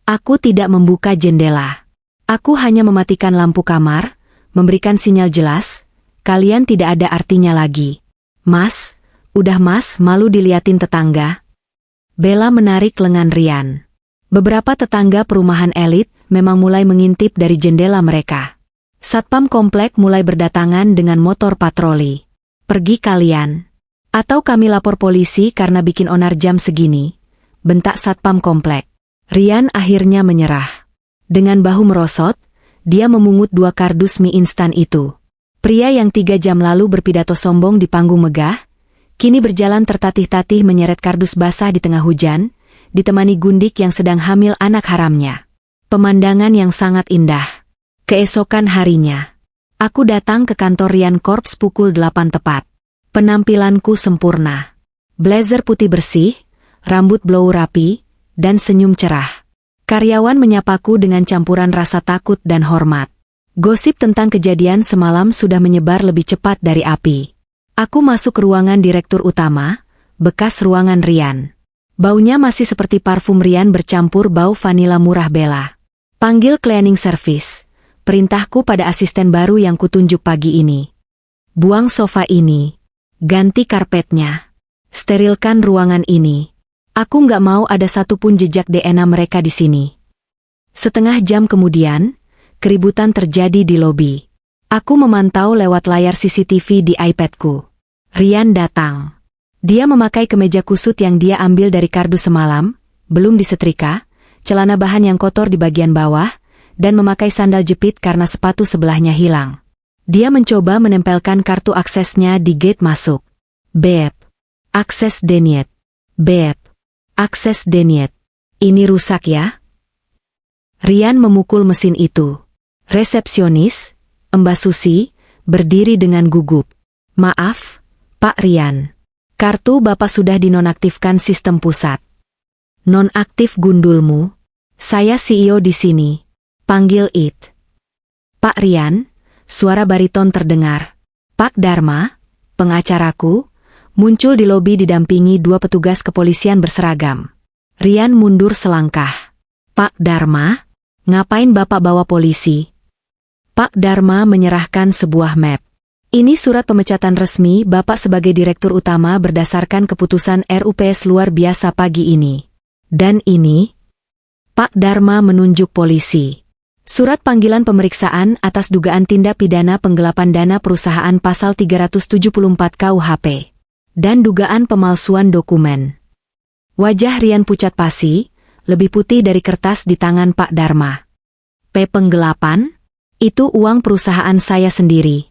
Aku tidak membuka jendela. Aku hanya mematikan lampu kamar, memberikan sinyal jelas, kalian tidak ada artinya lagi. Mas, udah mas, malu diliatin tetangga. Bella menarik lengan Rian. Beberapa tetangga perumahan elit memang mulai mengintip dari jendela mereka. Satpam komplek mulai berdatangan dengan motor patroli. Pergi kalian. Atau kami lapor polisi karena bikin onar jam segini. Bentak satpam komplek. Rian akhirnya menyerah. Dengan bahu merosot, dia memungut 2 kardus mie instan itu. Pria yang 3 jam lalu berpidato sombong di panggung megah, kini berjalan tertatih-tatih menyeret kardus basah di tengah hujan, ditemani gundik yang sedang hamil anak haramnya. Pemandangan yang sangat indah. Keesokan harinya, aku datang ke kantor Rian Corps pukul 8 tepat. Penampilanku sempurna. Blazer putih bersih, rambut blow rapi, dan senyum cerah. Karyawan menyapaku dengan campuran rasa takut dan hormat. Gosip tentang kejadian semalam sudah menyebar lebih cepat dari api. Aku masuk ke ruangan direktur utama, bekas ruangan Rian. Baunya masih seperti parfum Rian bercampur bau vanila murah Bella. Panggil cleaning service. Perintahku pada asisten baru yang kutunjuk pagi ini. Buang sofa ini. Ganti karpetnya. Sterilkan ruangan ini. Aku nggak mau ada satupun jejak DNA mereka di sini. Setengah jam kemudian, keributan terjadi di lobi. Aku memantau lewat layar CCTV di iPadku. Rian datang. Dia memakai kemeja kusut yang dia ambil dari kardus semalam, belum disetrika, celana bahan yang kotor di bagian bawah, dan memakai sandal jepit karena sepatu sebelahnya hilang. Dia mencoba menempelkan kartu aksesnya di gate masuk. Beb. Akses denied. Beb. Akses denied. Ini rusak ya? Rian memukul mesin itu. Resepsionis, Mbak Susi, berdiri dengan gugup. Maaf, Pak Rian. Kartu Bapak sudah dinonaktifkan sistem pusat. Nonaktif gundulmu. Saya CEO di sini. Panggil It. Pak Rian, suara bariton terdengar. Pak Dharma, pengacaraku, muncul di lobi didampingi 2 petugas kepolisian berseragam. Rian mundur selangkah. Pak Dharma, ngapain Bapak bawa polisi? Pak Dharma menyerahkan sebuah map. Ini surat pemecatan resmi Bapak sebagai Direktur Utama berdasarkan keputusan RUPS luar biasa pagi ini. Dan ini, Pak Dharma menunjuk polisi. Surat panggilan pemeriksaan atas dugaan tindak pidana penggelapan dana perusahaan pasal 374 KUHP. Dan dugaan pemalsuan dokumen. Wajah Rian pucat pasi, lebih putih dari kertas di tangan Pak Dharma. Penggelapan? Itu uang perusahaan saya sendiri.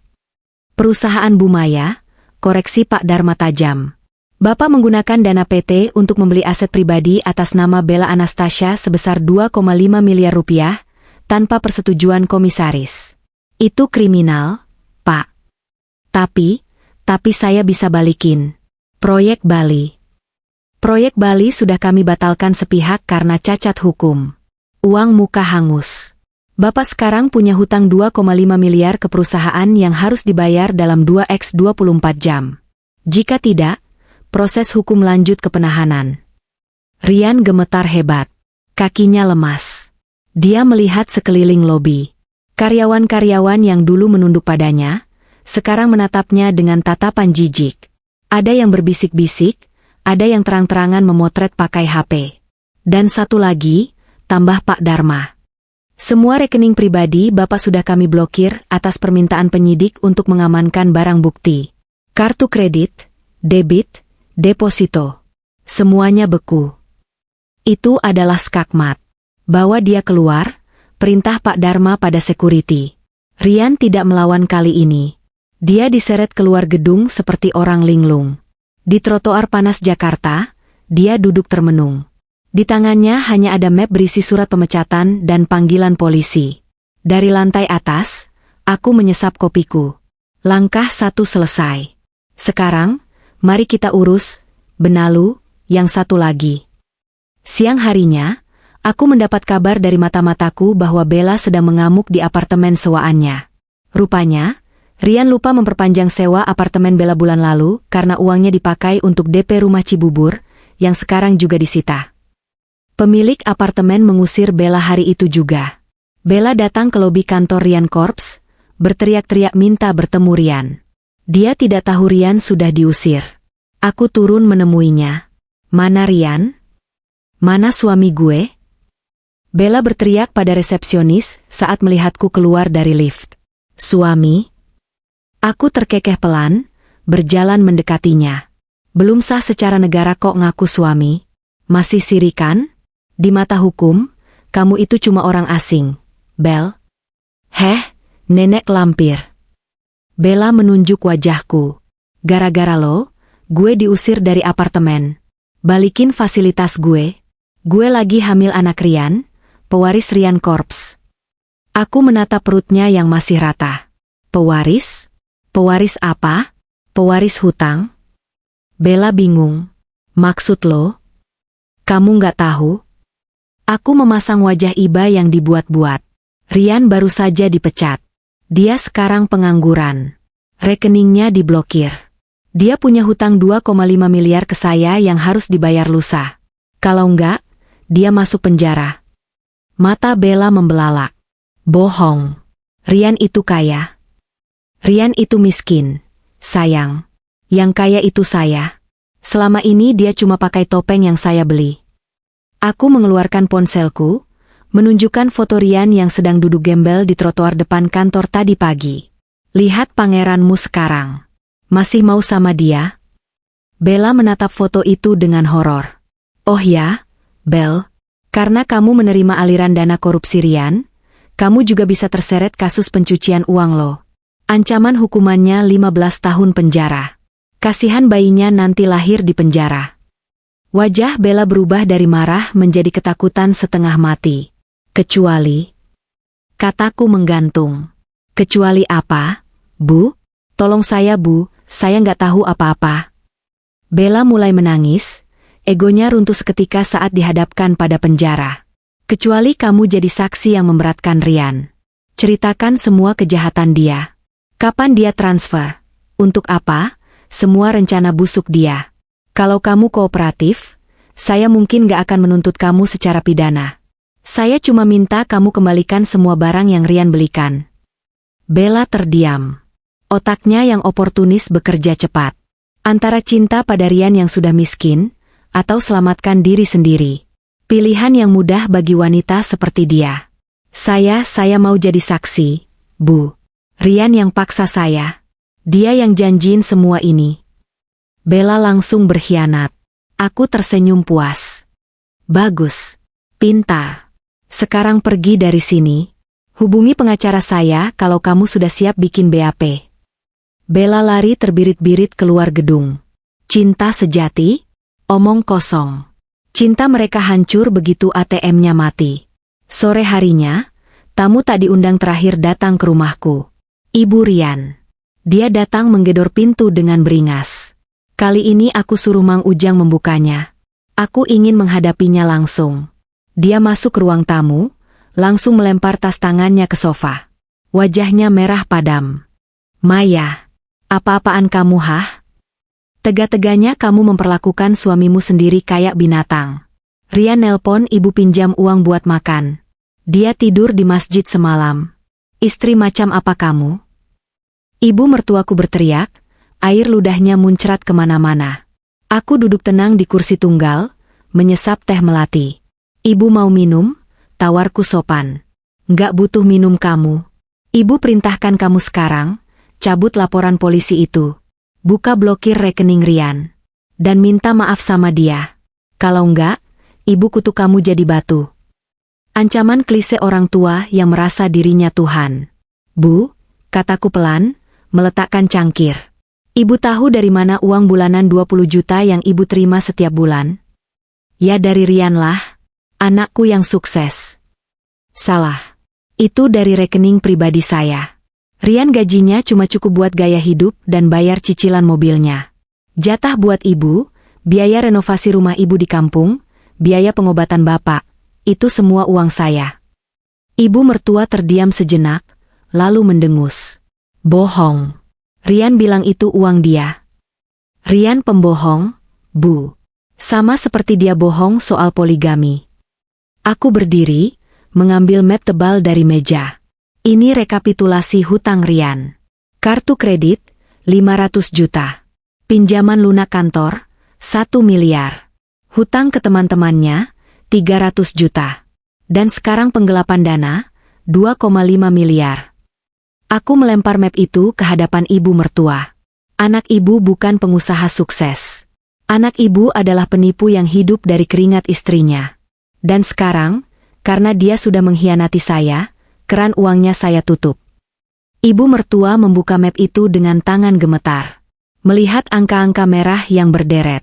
Perusahaan Bumaya, koreksi Pak Dharma tajam. Bapak menggunakan dana PT untuk membeli aset pribadi atas nama Bella Anastasia sebesar 2,5 miliar rupiah, tanpa persetujuan komisaris. Itu kriminal, Pak. Tapi saya bisa balikin. Proyek Bali. Proyek Bali sudah kami batalkan sepihak karena cacat hukum. Uang muka hangus. Bapak sekarang punya hutang 2,5 miliar ke perusahaan yang harus dibayar dalam 2x24 jam. Jika tidak, proses hukum lanjut ke penahanan. Rian gemetar hebat. Kakinya lemas. Dia melihat sekeliling lobi. Karyawan-karyawan yang dulu menunduk padanya, sekarang menatapnya dengan tatapan jijik. Ada yang berbisik-bisik, ada yang terang-terangan memotret pakai HP. Dan satu lagi, tambah Pak Dharma. Semua rekening pribadi Bapak sudah kami blokir atas permintaan penyidik untuk mengamankan barang bukti. Kartu kredit, debit, deposito. Semuanya beku. Itu adalah skakmat. Bawa dia keluar, perintah Pak Dharma pada security. Rian tidak melawan kali ini. Dia diseret keluar gedung seperti orang linglung. Di trotoar panas Jakarta, dia duduk termenung. Di tangannya hanya ada map berisi surat pemecatan dan panggilan polisi. Dari lantai atas, aku menyesap kopiku. Langkah 1 selesai. Sekarang, mari kita urus, benalu, yang satu lagi. Siang harinya, aku mendapat kabar dari mata-mataku bahwa Bella sedang mengamuk di apartemen sewaannya. Rupanya, Rian lupa memperpanjang sewa apartemen Bella bulan lalu karena uangnya dipakai untuk DP rumah Cibubur, yang sekarang juga disita. Pemilik apartemen mengusir Bella hari itu juga. Bella datang ke lobi kantor Rian Corps, berteriak-teriak minta bertemu Rian. Dia tidak tahu Rian sudah diusir. Aku turun menemuinya. Mana Rian? Mana suami gue? Bella berteriak pada resepsionis saat melihatku keluar dari lift. Suami? Aku terkekeh pelan, berjalan mendekatinya. Belum sah secara negara kok ngaku suami? Masih sirikan? Di mata hukum, kamu itu cuma orang asing. Bel? Heh, nenek lampir. Bella menunjuk wajahku. Gara-gara lo, gue diusir dari apartemen. Balikin fasilitas gue. Gue lagi hamil anak Rian, pewaris Rian Corps. Aku menatap perutnya yang masih rata. Pewaris? Pewaris apa? Pewaris hutang? Bella bingung. Maksud lo? Kamu nggak tahu? Aku memasang wajah iba yang dibuat-buat. Rian baru saja dipecat. Dia sekarang pengangguran. Rekeningnya diblokir. Dia punya hutang 2,5 miliar ke saya yang harus dibayar lusa. Kalau enggak, dia masuk penjara. Mata Bella membelalak. Bohong. Rian itu kaya. Rian itu miskin. Sayang. Yang kaya itu saya. Selama ini dia cuma pakai topeng yang saya beli. Aku mengeluarkan ponselku, menunjukkan foto Rian yang sedang duduk gembel di trotoar depan kantor tadi pagi. Lihat pangeranmu sekarang. Masih mau sama dia? Bella menatap foto itu dengan horor. Oh ya, Bel, karena kamu menerima aliran dana korupsi Rian, kamu juga bisa terseret kasus pencucian uang lo. Ancaman hukumannya 15 tahun penjara. Kasihan bayinya nanti lahir di penjara. Wajah Bella berubah dari marah menjadi ketakutan setengah mati. Kecuali, kataku menggantung. Kecuali apa, Bu? Tolong saya, Bu, saya nggak tahu apa-apa. Bella mulai menangis, egonya runtuh seketika saat dihadapkan pada penjara. Kecuali kamu jadi saksi yang memberatkan Rian. Ceritakan semua kejahatan dia. Kapan dia transfer? Untuk apa? Semua rencana busuk dia. Kalau kamu kooperatif, saya mungkin gak akan menuntut kamu secara pidana. Saya cuma minta kamu kembalikan semua barang yang Rian belikan. Bella terdiam. Otaknya yang oportunis bekerja cepat. Antara cinta pada Rian yang sudah miskin, atau selamatkan diri sendiri. Pilihan yang mudah bagi wanita seperti dia. Saya mau jadi saksi, Bu. Rian yang paksa saya. Dia yang janjiin semua ini. Bella langsung berkhianat. Aku tersenyum puas. Bagus. Pintar. Sekarang pergi dari sini. Hubungi pengacara saya kalau kamu sudah siap bikin BAP. Bella lari terbirit-birit keluar gedung. Cinta sejati? Omong kosong. Cinta mereka hancur begitu ATM-nya mati. Sore harinya, tamu tak diundang terakhir datang ke rumahku. Ibu Rian. Dia datang menggedor pintu dengan beringas. Kali ini aku suruh Mang Ujang membukanya. Aku ingin menghadapinya langsung. Dia masuk ke ruang tamu, langsung melempar tas tangannya ke sofa. Wajahnya merah padam. Maya, apa-apaan kamu hah? Tega-teganya kamu memperlakukan suamimu sendiri kayak binatang. Rian nelpon ibu pinjam uang buat makan. Dia tidur di masjid semalam. Istri macam apa kamu? Ibu mertuaku berteriak, air ludahnya muncrat kemana-mana. Aku duduk tenang di kursi tunggal, menyesap teh melati. Ibu mau minum? Tawarku sopan. Nggak butuh minum kamu. Ibu perintahkan kamu sekarang, cabut laporan polisi itu. Buka blokir rekening Rian. Dan minta maaf sama dia. Kalau enggak, ibu kutuk kamu jadi batu. Ancaman klise orang tua yang merasa dirinya Tuhan. Bu, kataku pelan, meletakkan cangkir. Ibu tahu dari mana uang bulanan 20 juta yang ibu terima setiap bulan? Ya dari Rian lah, anakku yang sukses. Salah. Itu dari rekening pribadi saya. Rian gajinya cuma cukup buat gaya hidup dan bayar cicilan mobilnya. Jatah buat ibu, biaya renovasi rumah ibu di kampung, biaya pengobatan bapak, itu semua uang saya. Ibu mertua terdiam sejenak, lalu mendengus. Bohong. Rian bilang itu uang dia. Rian pembohong, Bu. Sama seperti dia bohong soal poligami. Aku berdiri, mengambil map tebal dari meja. Ini rekapitulasi hutang Rian. Kartu kredit, 500 juta. Pinjaman lunak kantor, 1 miliar. Hutang ke teman-temannya, 300 juta. Dan sekarang penggelapan dana, 2,5 miliar. Aku melempar map itu ke hadapan ibu mertua. Anak ibu bukan pengusaha sukses. Anak ibu adalah penipu yang hidup dari keringat istrinya. Dan sekarang, karena dia sudah mengkhianati saya, keran uangnya saya tutup. Ibu mertua membuka map itu dengan tangan gemetar. Melihat angka-angka merah yang berderet.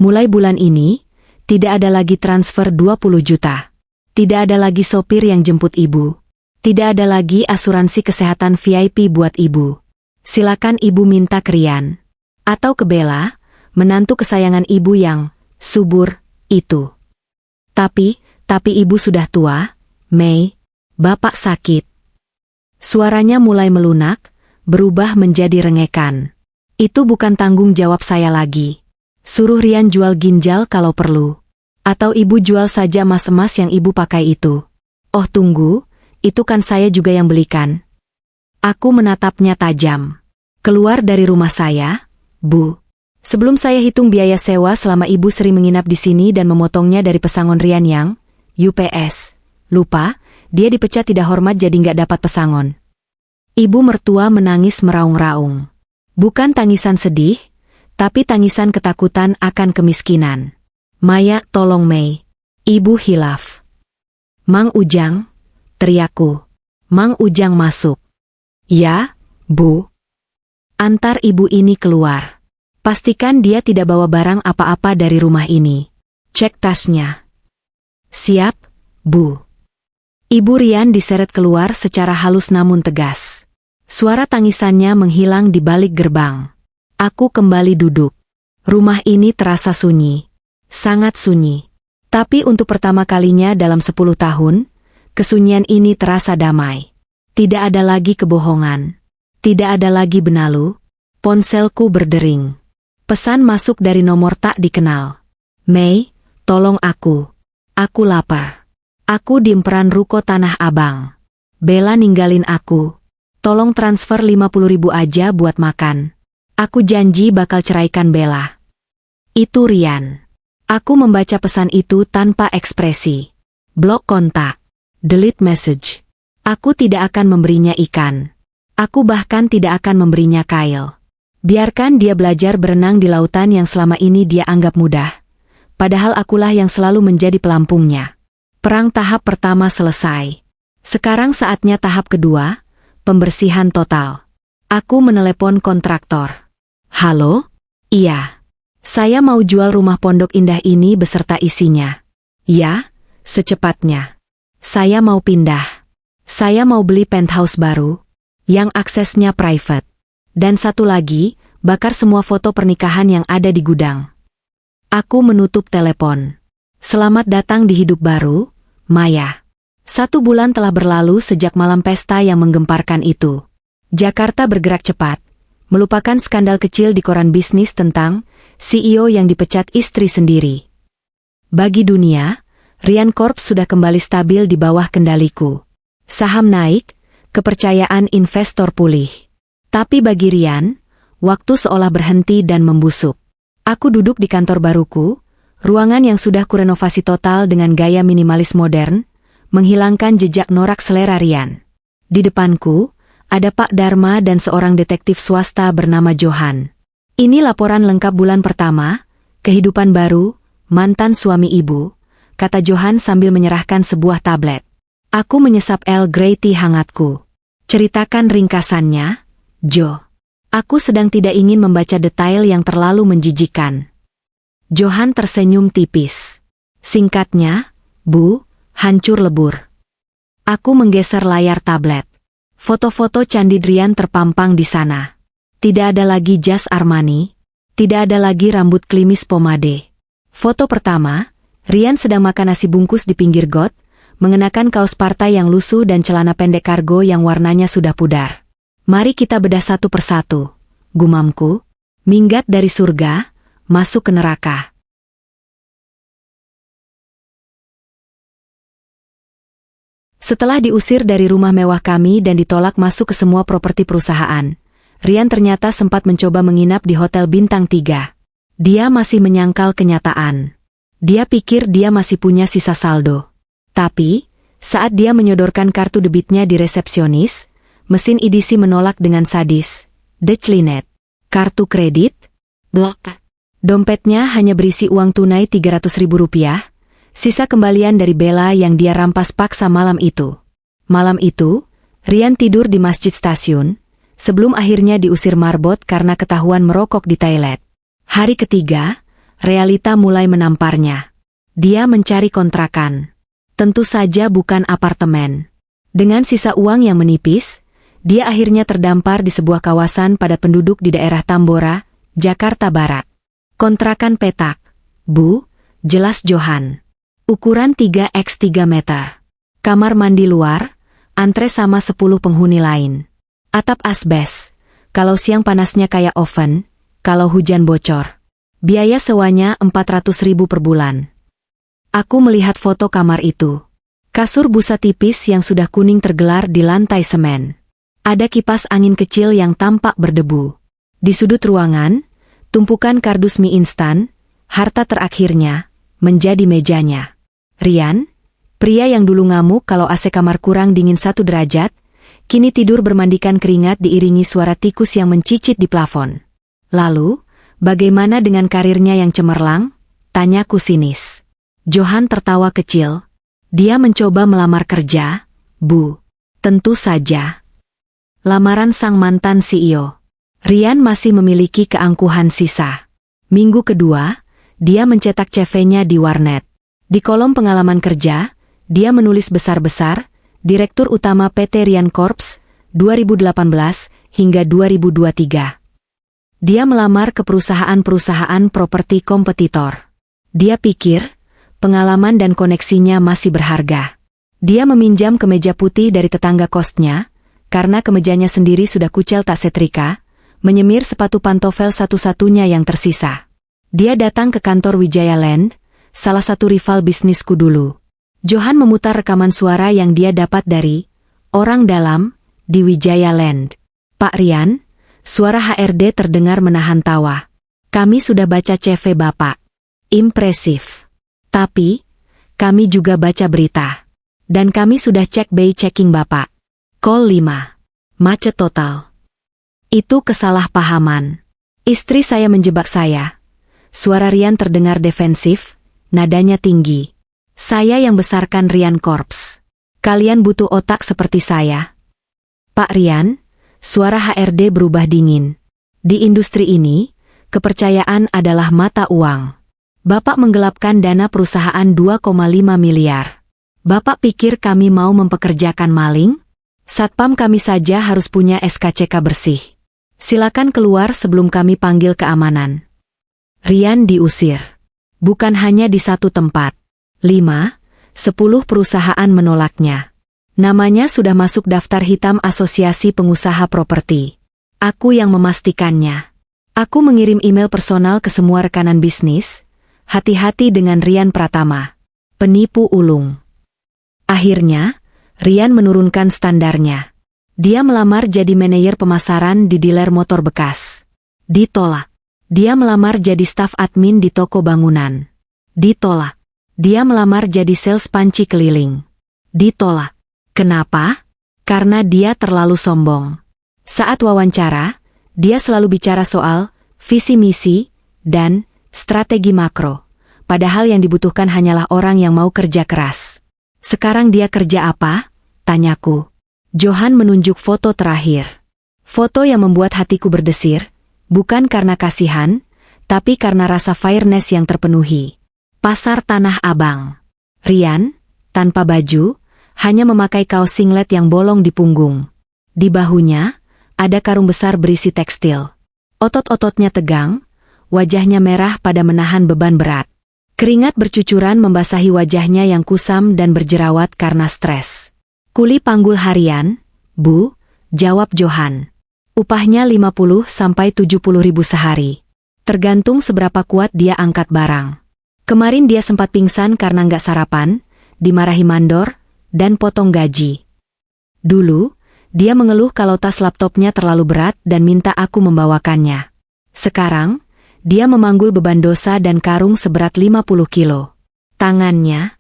Mulai bulan ini, tidak ada lagi transfer 20 juta. Tidak ada lagi sopir yang jemput ibu. Tidak ada lagi asuransi kesehatan VIP buat ibu. Silakan ibu minta ke Rian. Atau ke Bella, menantu kesayangan ibu yang subur itu. Tapi ibu sudah tua, Mei. Bapak sakit. Suaranya mulai melunak, berubah menjadi rengekan. Itu bukan tanggung jawab saya lagi. Suruh Rian jual ginjal kalau perlu. Atau ibu jual saja emas-emas yang ibu pakai itu. Oh tunggu, itu kan saya juga yang belikan. Aku menatapnya tajam. Keluar dari rumah saya, Bu. Sebelum saya hitung biaya sewa selama ibu sering menginap di sini dan memotongnya dari pesangon Rian yang UPS. Lupa, dia dipecat tidak hormat jadi nggak dapat pesangon. Ibu mertua menangis meraung-raung. Bukan tangisan sedih, tapi tangisan ketakutan akan kemiskinan. Maya, tolong Mei. Ibu hilaf. Mang Ujang, teriakku. Mang Ujang masuk. Ya, Bu. Antar ibu ini keluar. Pastikan dia tidak bawa barang apa-apa dari rumah ini. Cek tasnya. Siap, Bu. Ibu Rian diseret keluar secara halus namun tegas. Suara tangisannya menghilang di balik gerbang. Aku kembali duduk. Rumah ini terasa sunyi. Sangat sunyi. Tapi untuk pertama kalinya dalam 10 tahun, kesunyian ini terasa damai. Tidak ada lagi kebohongan. Tidak ada lagi benalu. Ponselku berdering. Pesan masuk dari nomor tak dikenal. Mei, tolong aku. Aku lapar. Aku di emperan ruko Tanah Abang. Bella ninggalin aku. Tolong transfer 50.000 aja buat makan. Aku janji bakal ceraikan Bella. Itu Rian. Aku membaca pesan itu tanpa ekspresi. Blok kontak. Delete message. Aku tidak akan memberinya ikan. Aku bahkan tidak akan memberinya kail. Biarkan dia belajar berenang di lautan yang selama ini dia anggap mudah. Padahal akulah yang selalu menjadi pelampungnya. Perang tahap pertama selesai. Sekarang saatnya tahap kedua, pembersihan total. Aku menelepon kontraktor. Halo? Iya. Saya mau jual rumah Pondok Indah ini beserta isinya. Ya, secepatnya. Saya mau pindah. Saya mau beli penthouse baru, yang aksesnya private. Dan satu lagi, bakar semua foto pernikahan yang ada di gudang. Aku menutup telepon. Selamat datang di hidup baru, Maya. 1 bulan telah berlalu sejak malam pesta yang menggemparkan itu. Jakarta bergerak cepat, melupakan skandal kecil di koran bisnis tentang CEO yang dipecat istri sendiri. Bagi dunia, Rian Corp sudah kembali stabil di bawah kendaliku. Saham naik, kepercayaan investor pulih. Tapi bagi Rian, waktu seolah berhenti dan membusuk. Aku duduk di kantor baruku, ruangan yang sudah kurenovasi total dengan gaya minimalis modern, menghilangkan jejak norak selera Rian. Di depanku, ada Pak Dharma dan seorang detektif swasta bernama Johan. Ini laporan lengkap bulan pertama, kehidupan baru, mantan suami ibu, kata Johan sambil menyerahkan sebuah tablet. Aku menyesap Earl Grey tea hangatku. Ceritakan ringkasannya, Jo. Aku sedang tidak ingin membaca detail yang terlalu menjijikan. Johan tersenyum tipis. Singkatnya, Bu, hancur lebur. Aku menggeser layar tablet. Foto-foto Candi Rian terpampang di sana. Tidak ada lagi jas Armani. Tidak ada lagi rambut klimis pomade. Foto pertama, Rian sedang makan nasi bungkus di pinggir got, mengenakan kaos partai yang lusuh dan celana pendek kargo yang warnanya sudah pudar. Mari kita bedah satu persatu, gumamku. Minggat dari surga, masuk ke neraka. Setelah diusir dari rumah mewah kami dan ditolak masuk ke semua properti perusahaan, Rian ternyata sempat mencoba menginap di hotel bintang 3. Dia masih menyangkal kenyataan. Dia pikir dia masih punya sisa saldo. Tapi, saat dia menyodorkan kartu debitnya di resepsionis, mesin edisi menolak dengan sadis. Declinet. Kartu kredit? Blok. Dompetnya hanya berisi uang tunai Rp300.000, sisa kembalian dari Bella yang dia rampas paksa malam itu. Malam itu, Rian tidur di masjid stasiun, sebelum akhirnya diusir marbot karena ketahuan merokok di toilet. Hari ketiga, realita mulai menamparnya. Dia mencari kontrakan. Tentu saja bukan apartemen. Dengan sisa uang yang menipis, dia akhirnya terdampar di sebuah kawasan padat penduduk di daerah Tambora, Jakarta Barat. Kontrakan petak. Bu, jelas Johan. Ukuran 3x3 meter. Kamar mandi luar, antre sama 10 penghuni lain. Atap asbes. Kalau siang panasnya kayak oven, kalau hujan bocor. Biaya sewanya 400.000 per bulan. Aku melihat foto kamar itu. Kasur busa tipis yang sudah kuning tergelar di lantai semen. Ada kipas angin kecil yang tampak berdebu. Di sudut ruangan, tumpukan kardus mie instan, harta terakhirnya, menjadi mejanya. Rian, pria yang dulu ngamuk kalau AC kamar kurang dingin 1 derajat, kini tidur bermandikan keringat diiringi suara tikus yang mencicit di plafon. Lalu, bagaimana dengan karirnya yang cemerlang? Tanyaku sinis. Johan tertawa kecil. Dia mencoba melamar kerja, Bu. Tentu saja. Lamaran sang mantan CEO. Rian masih memiliki keangkuhan sisa. Minggu kedua, dia mencetak CV-nya di warnet. Di kolom pengalaman kerja, dia menulis besar-besar, Direktur Utama PT Rian Corps, 2018 hingga 2023. Dia melamar ke perusahaan-perusahaan properti kompetitor. Dia pikir, pengalaman dan koneksinya masih berharga. Dia meminjam kemeja putih dari tetangga kosnya, karena kemejanya sendiri sudah kucel tak setrika, menyemir sepatu pantofel satu-satunya yang tersisa. Dia datang ke kantor Wijaya Land, salah satu rival bisnisku dulu. Johan memutar rekaman suara yang dia dapat dari orang dalam di Wijaya Land. Pak Rian, suara HRD terdengar menahan tawa. Kami sudah baca CV Bapak. Impresif. Tapi, kami juga baca berita. Dan kami sudah cek bay checking Bapak. Call 5. Macet total. Itu kesalahpahaman. Istri saya menjebak saya. Suara Rian terdengar defensif, nadanya tinggi. Saya yang besarkan Rian Corps. Kalian butuh otak seperti saya. Pak Rian, suara HRD berubah dingin. Di industri ini, kepercayaan adalah mata uang. Bapak menggelapkan dana perusahaan 2,5 miliar. Bapak pikir kami mau mempekerjakan maling? Satpam kami saja harus punya SKCK bersih. Silakan keluar sebelum kami panggil keamanan. Rian diusir. Bukan hanya di satu tempat. 5-10 perusahaan menolaknya. Namanya sudah masuk daftar hitam Asosiasi Pengusaha Properti. Aku yang memastikannya. Aku mengirim email personal ke semua rekanan bisnis. Hati-hati dengan Rian Pratama. Penipu ulung. Akhirnya, Rian menurunkan standarnya. Dia melamar jadi manajer pemasaran di dealer motor bekas. Ditolak. Dia melamar jadi staf admin di toko bangunan. Ditolak. Dia melamar jadi sales panci keliling. Ditolak. Kenapa? Karena dia terlalu sombong. Saat wawancara, dia selalu bicara soal visi misi dan strategi makro. Padahal yang dibutuhkan hanyalah orang yang mau kerja keras. Sekarang dia kerja apa? Tanyaku. Johan menunjuk foto terakhir. Foto yang membuat hatiku berdesir, bukan karena kasihan, tapi karena rasa fairness yang terpenuhi. Pasar Tanah Abang. Rian, tanpa baju, hanya memakai kaos singlet yang bolong di punggung. Di bahunya, ada karung besar berisi tekstil. Otot-ototnya tegang, wajahnya merah pada menahan beban berat. Keringat bercucuran membasahi wajahnya yang kusam dan berjerawat karena stres. Kuli panggul harian, Bu, jawab Johan. Upahnya 50-70 ribu sehari. Tergantung seberapa kuat dia angkat barang. Kemarin dia sempat pingsan karena nggak sarapan, dimarahi mandor, dan potong gaji. Dulu, Dia mengeluh kalau tas laptopnya terlalu berat dan minta aku membawakannya. Sekarang, dia memanggul beban dosa dan karung seberat 50 kilo. Tangannya.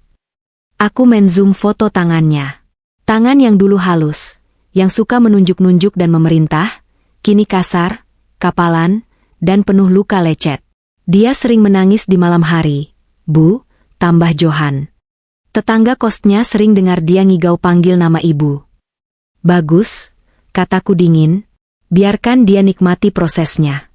Aku men-zoom foto tangannya. Tangan yang dulu halus, yang suka menunjuk-nunjuk dan memerintah, kini kasar, kapalan, dan penuh luka lecet. Dia sering menangis di malam hari. Bu, tambah Johan. Tetangga kosnya sering dengar dia ngigau panggil nama ibu. Bagus, kataku dingin, biarkan dia nikmati prosesnya.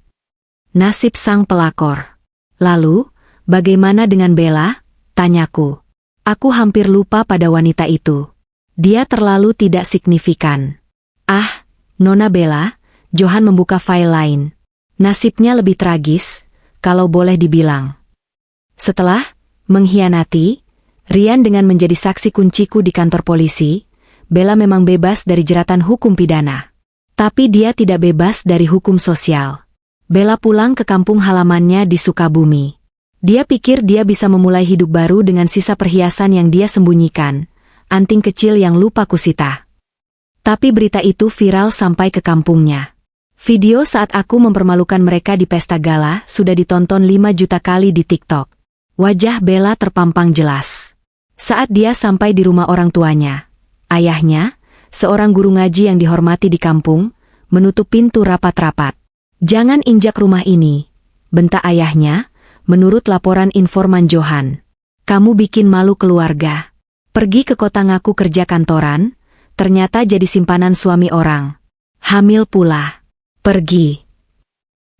Nasib sang pelakor. Lalu, bagaimana dengan Bella? Tanyaku. Aku hampir lupa pada wanita itu. Dia terlalu tidak signifikan. Ah, Nona Bella, Johan membuka file lain. Nasibnya lebih tragis, kalau boleh dibilang. Setelah mengkhianati Rian dengan menjadi saksi kunciku di kantor polisi, Bella memang bebas dari jeratan hukum pidana. Tapi dia tidak bebas dari hukum sosial. Bella pulang ke kampung halamannya di Sukabumi. Dia pikir dia bisa memulai hidup baru dengan sisa perhiasan yang dia sembunyikan, anting kecil yang lupa kusita. Tapi berita itu viral sampai ke kampungnya. Video saat aku mempermalukan mereka di pesta gala sudah ditonton 5 juta kali di TikTok. Wajah Bella terpampang jelas. Saat dia sampai di rumah orang tuanya, ayahnya, seorang guru ngaji yang dihormati di kampung, menutup pintu rapat-rapat. Jangan injak rumah ini, bentak ayahnya, menurut laporan informan Johan. Kamu bikin malu keluarga. Pergi ke kota ngaku kerja kantoran, ternyata jadi simpanan suami orang. Hamil pula. Pergi.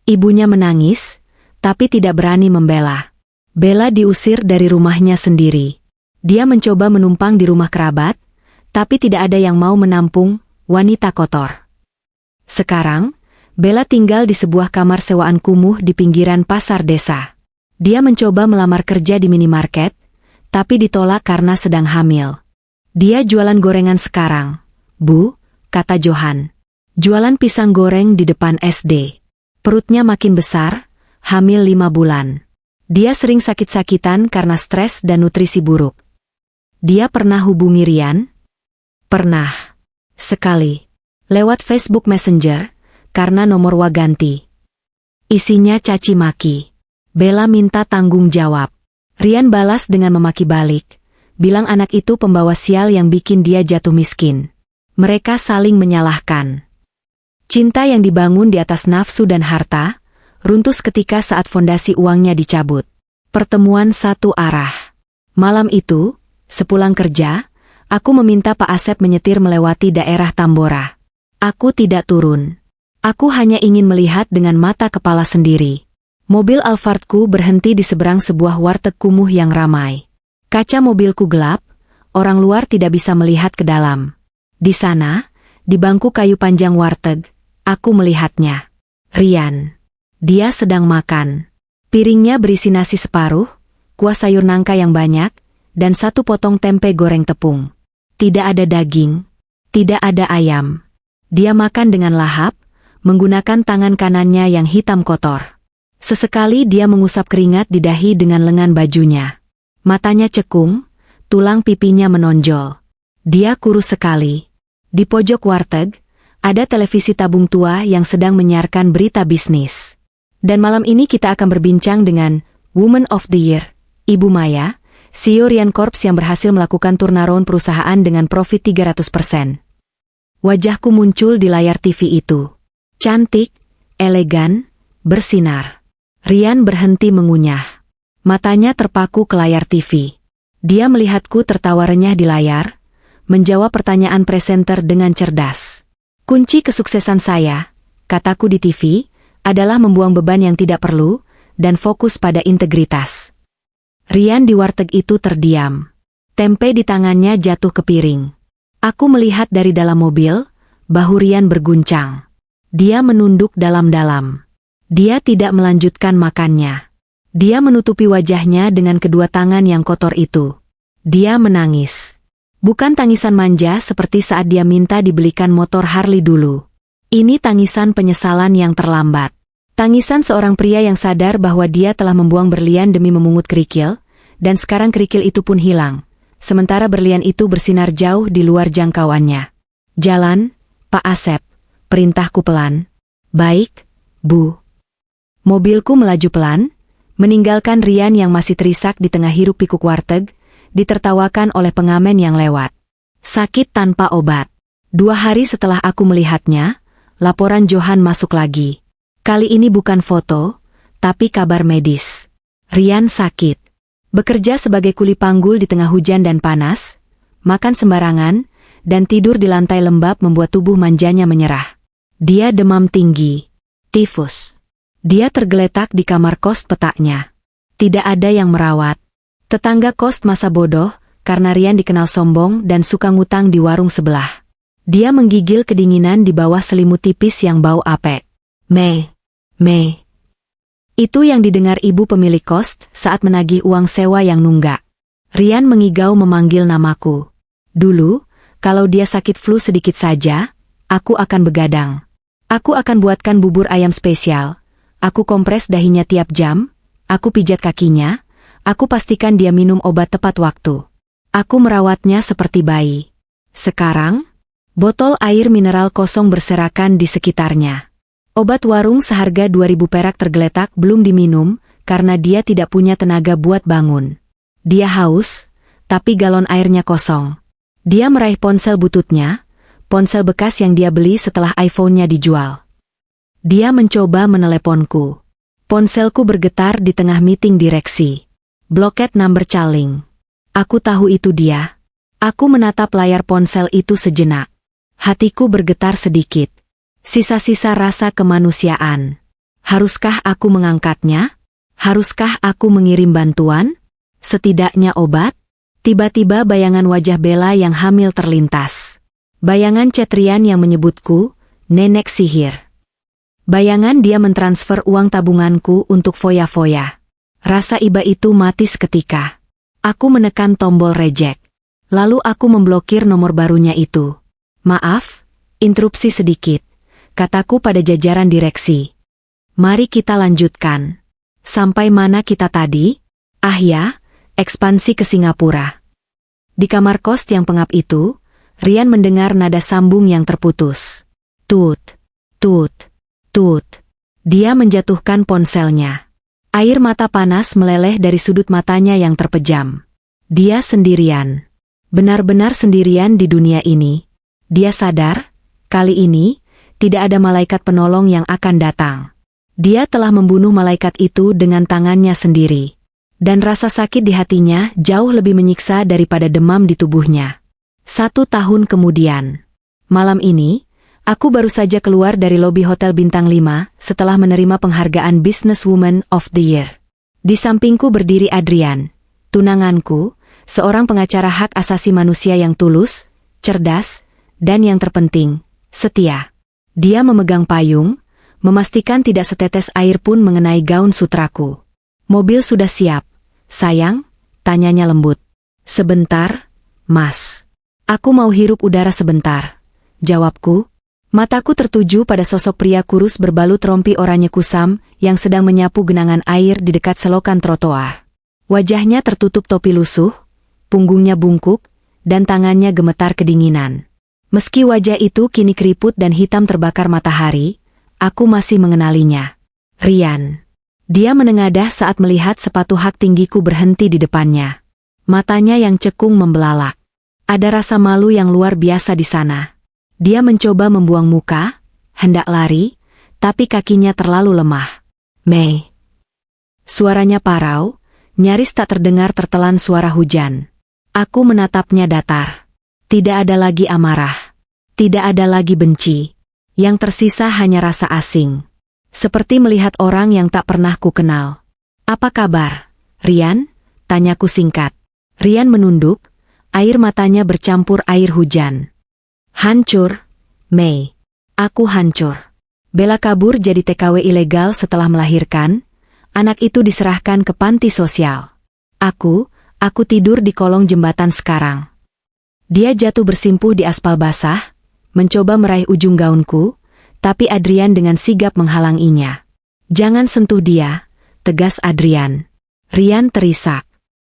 Ibunya menangis, tapi tidak berani membela. Bella diusir dari rumahnya sendiri. Dia mencoba menumpang di rumah kerabat, tapi tidak ada yang mau menampung wanita kotor. Sekarang, Bella tinggal di sebuah kamar sewaan kumuh di pinggiran pasar desa. Dia mencoba melamar kerja di minimarket, tapi ditolak karena sedang hamil. Dia jualan gorengan sekarang, Bu, kata Johan. Jualan pisang goreng di depan SD. Perutnya makin besar, hamil 5 bulan. Dia sering sakit-sakitan karena stres dan nutrisi buruk. Dia pernah hubungi Rian? Pernah. Sekali. Lewat Facebook Messenger, karena nomor ganti. Isinya caci maki. Bella minta tanggung jawab. Rian balas dengan memaki balik, bilang anak itu pembawa sial yang bikin dia jatuh miskin. Mereka saling menyalahkan. Cinta yang dibangun di atas nafsu dan harta, runtuh seketika saat fondasi uangnya dicabut. Pertemuan satu arah. Malam itu, sepulang kerja, aku meminta Pak Asep menyetir melewati daerah Tambora. Aku tidak turun. Aku hanya ingin melihat dengan mata kepala sendiri. Mobil Alphardku berhenti di seberang sebuah warteg kumuh yang ramai. Kaca mobilku gelap, orang luar tidak bisa melihat ke dalam. Di sana, di bangku kayu panjang warteg, aku melihatnya. Rian. Dia sedang makan. Piringnya berisi nasi separuh, kuah sayur nangka yang banyak, dan 1 potong tempe goreng tepung. Tidak ada daging, tidak ada ayam. Dia makan dengan lahap, menggunakan tangan kanannya yang hitam kotor. Sesekali dia mengusap keringat di dahi dengan lengan bajunya. Matanya cekung, tulang pipinya menonjol. Dia kurus sekali. Di pojok warteg, ada televisi tabung tua yang sedang menyiarkan berita bisnis. Dan malam ini kita akan berbincang dengan Woman of the Year, Ibu Maya, CEO Rian Corps yang berhasil melakukan turnaround perusahaan dengan profit 300%. Wajahku muncul di layar TV itu. Cantik, elegan, bersinar. Rian berhenti mengunyah. Matanya terpaku ke layar TV. Dia melihatku tertawa renyah di layar, menjawab pertanyaan presenter dengan cerdas. Kunci kesuksesan saya, kataku di TV, adalah membuang beban yang tidak perlu, dan fokus pada integritas. Rian di warteg itu terdiam. Tempe di tangannya jatuh ke piring. Aku melihat dari dalam mobil, bahu Rian berguncang. Dia menunduk dalam-dalam. Dia tidak melanjutkan makannya. Dia menutupi wajahnya dengan kedua tangan yang kotor itu. Dia menangis. Bukan tangisan manja seperti saat dia minta dibelikan motor Harley dulu. Ini tangisan penyesalan yang terlambat. Tangisan seorang pria yang sadar bahwa dia telah membuang berlian demi memungut kerikil, dan sekarang kerikil itu pun hilang, sementara berlian itu bersinar jauh di luar jangkauannya. Jalan, Pak Asep, perintahku pelan. Baik, Bu. Mobilku melaju pelan, meninggalkan Rian yang masih terisak di tengah hiruk-pikuk warteg, ditertawakan oleh pengamen yang lewat. Sakit tanpa obat. 2 hari setelah aku melihatnya, laporan Johan masuk lagi. Kali ini bukan foto, tapi kabar medis. Rian sakit. Bekerja sebagai kuli panggul di tengah hujan dan panas, makan sembarangan, dan tidur di lantai lembab membuat tubuh manjanya menyerah. Dia demam tinggi. Tifus. Dia tergeletak di kamar kos petaknya. Tidak ada yang merawat. Tetangga kos masa bodoh, karena Rian dikenal sombong dan suka ngutang di warung sebelah. Dia menggigil kedinginan di bawah selimut tipis yang bau apek. Mei. Itu yang didengar ibu pemilik kos saat menagih uang sewa yang nunggak. Rian mengigau memanggil namaku. Dulu, kalau dia sakit flu sedikit saja, aku akan begadang. Aku akan buatkan bubur ayam spesial. Aku kompres dahinya tiap jam, aku pijat kakinya, aku pastikan dia minum obat tepat waktu. Aku merawatnya seperti bayi. Sekarang, botol air mineral kosong berserakan di sekitarnya. Obat warung seharga 2.000 perak tergeletak belum diminum karena dia tidak punya tenaga buat bangun. Dia haus, tapi galon airnya kosong. Dia meraih ponsel bututnya, ponsel bekas yang dia beli setelah iPhone-nya dijual. Dia mencoba meneleponku. Ponselku bergetar di tengah meeting direksi. Blocket number calling. Aku tahu itu dia. Aku menatap layar ponsel itu sejenak. Hatiku bergetar sedikit. Sisa-sisa rasa kemanusiaan. Haruskah aku mengangkatnya? Haruskah aku mengirim bantuan? Setidaknya obat? Tiba-tiba bayangan wajah Bella yang hamil terlintas. Bayangan Cetrian yang menyebutku, nenek sihir. Bayangan dia mentransfer uang tabunganku untuk foya-foya. Rasa iba itu mati seketika. Aku menekan tombol reject. Lalu aku memblokir nomor barunya itu. Maaf, interupsi sedikit, kataku pada jajaran direksi. Mari kita lanjutkan. Sampai mana kita tadi? Ah ya, ekspansi ke Singapura. Di kamar kos yang pengap itu, Rian mendengar nada sambung yang terputus. Tut, tut, tut. Dia menjatuhkan ponselnya. Air mata panas meleleh dari sudut matanya yang terpejam. Dia sendirian. Benar-benar sendirian di dunia ini. Dia sadar, kali ini, tidak ada malaikat penolong yang akan datang. Dia telah membunuh malaikat itu dengan tangannya sendiri. Dan rasa sakit di hatinya jauh lebih menyiksa daripada demam di tubuhnya. 1 tahun kemudian. Malam ini, aku baru saja keluar dari lobi Hotel Bintang 5 setelah menerima penghargaan Businesswoman of the Year. Di sampingku berdiri Adrian, tunanganku, seorang pengacara hak asasi manusia yang tulus, cerdas, dan yang terpenting, setia. Dia memegang payung, memastikan tidak setetes air pun mengenai gaun sutraku. Mobil sudah siap. Sayang, tanyanya lembut. Sebentar, Mas. Aku mau hirup udara sebentar. Jawabku. Mataku tertuju pada sosok pria kurus berbalut rompi oranye kusam yang sedang menyapu genangan air di dekat selokan trotoar. Wajahnya tertutup topi lusuh, punggungnya bungkuk, dan tangannya gemetar kedinginan. Meski wajah itu kini keriput dan hitam terbakar matahari, aku masih mengenalinya. Rian. Dia menengadah saat melihat sepatu hak tinggiku berhenti di depannya. Matanya yang cekung membelalak. Ada rasa malu yang luar biasa di sana. Dia mencoba membuang muka, hendak lari, tapi kakinya terlalu lemah. Mei. Suaranya parau, nyaris tak terdengar tertelan suara hujan. Aku menatapnya datar. Tidak ada lagi amarah. Tidak ada lagi benci. Yang tersisa hanya rasa asing. Seperti melihat orang yang tak pernah ku kenal. Apa kabar, Rian? Tanyaku singkat. Rian menunduk, air matanya bercampur air hujan. Hancur, Mei. Aku hancur. Bella kabur jadi TKW ilegal setelah melahirkan. Anak itu diserahkan ke panti sosial. Aku tidur di kolong jembatan sekarang. Dia jatuh bersimpuh di aspal basah, mencoba meraih ujung gaunku, tapi Adrian dengan sigap menghalanginya. Jangan sentuh dia, tegas Adrian. Rian terisak.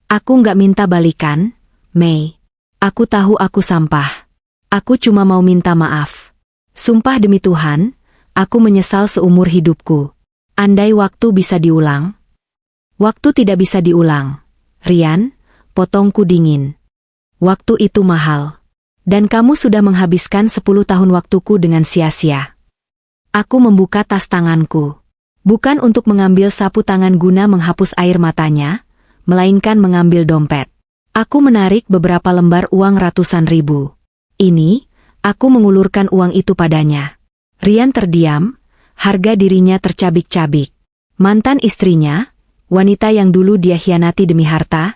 Aku nggak minta balikan, Mei. Aku tahu aku sampah. Aku cuma mau minta maaf. Sumpah demi Tuhan, aku menyesal seumur hidupku. Andai waktu bisa diulang. Waktu tidak bisa diulang. Rian, potongku dingin. Waktu itu mahal. Dan kamu sudah menghabiskan 10 tahun waktuku dengan sia-sia. Aku membuka tas tanganku. Bukan untuk mengambil sapu tangan guna menghapus air matanya, melainkan mengambil dompet. Aku menarik beberapa lembar uang ratusan ribu. Ini, aku mengulurkan uang itu padanya. Rian terdiam, harga dirinya tercabik-cabik. Mantan istrinya, wanita yang dulu dia hianati demi harta,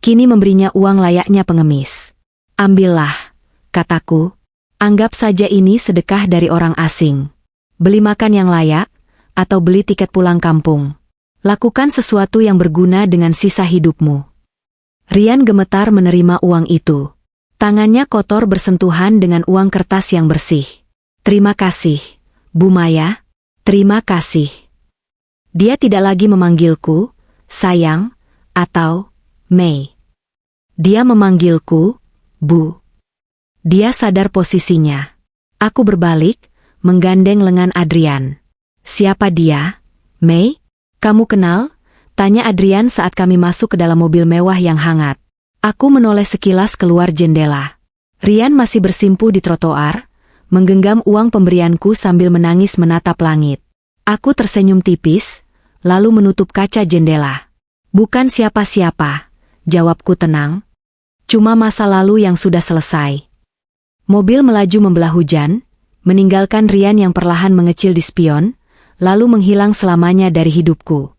kini memberinya uang layaknya pengemis. Ambillah, kataku. Anggap saja ini sedekah dari orang asing. Beli makan yang layak, atau beli tiket pulang kampung. Lakukan sesuatu yang berguna dengan sisa hidupmu. Rian gemetar menerima uang itu. Tangannya kotor bersentuhan dengan uang kertas yang bersih. Terima kasih, Bu Maya. Terima kasih. Dia tidak lagi memanggilku, sayang, atau Mei. Dia memanggilku, Bu. Dia sadar posisinya. Aku berbalik, menggandeng lengan Adrian. Siapa dia, Mei? Kamu kenal? Tanya Adrian saat kami masuk ke dalam mobil mewah yang hangat. Aku menoleh sekilas keluar jendela. Rian masih bersimpuh di trotoar, menggenggam uang pemberianku sambil menangis menatap langit. Aku tersenyum tipis, lalu menutup kaca jendela. Bukan siapa-siapa, jawabku tenang. Cuma masa lalu yang sudah selesai. Mobil melaju membelah hujan, meninggalkan Rian yang perlahan mengecil di spion, lalu menghilang selamanya dari hidupku.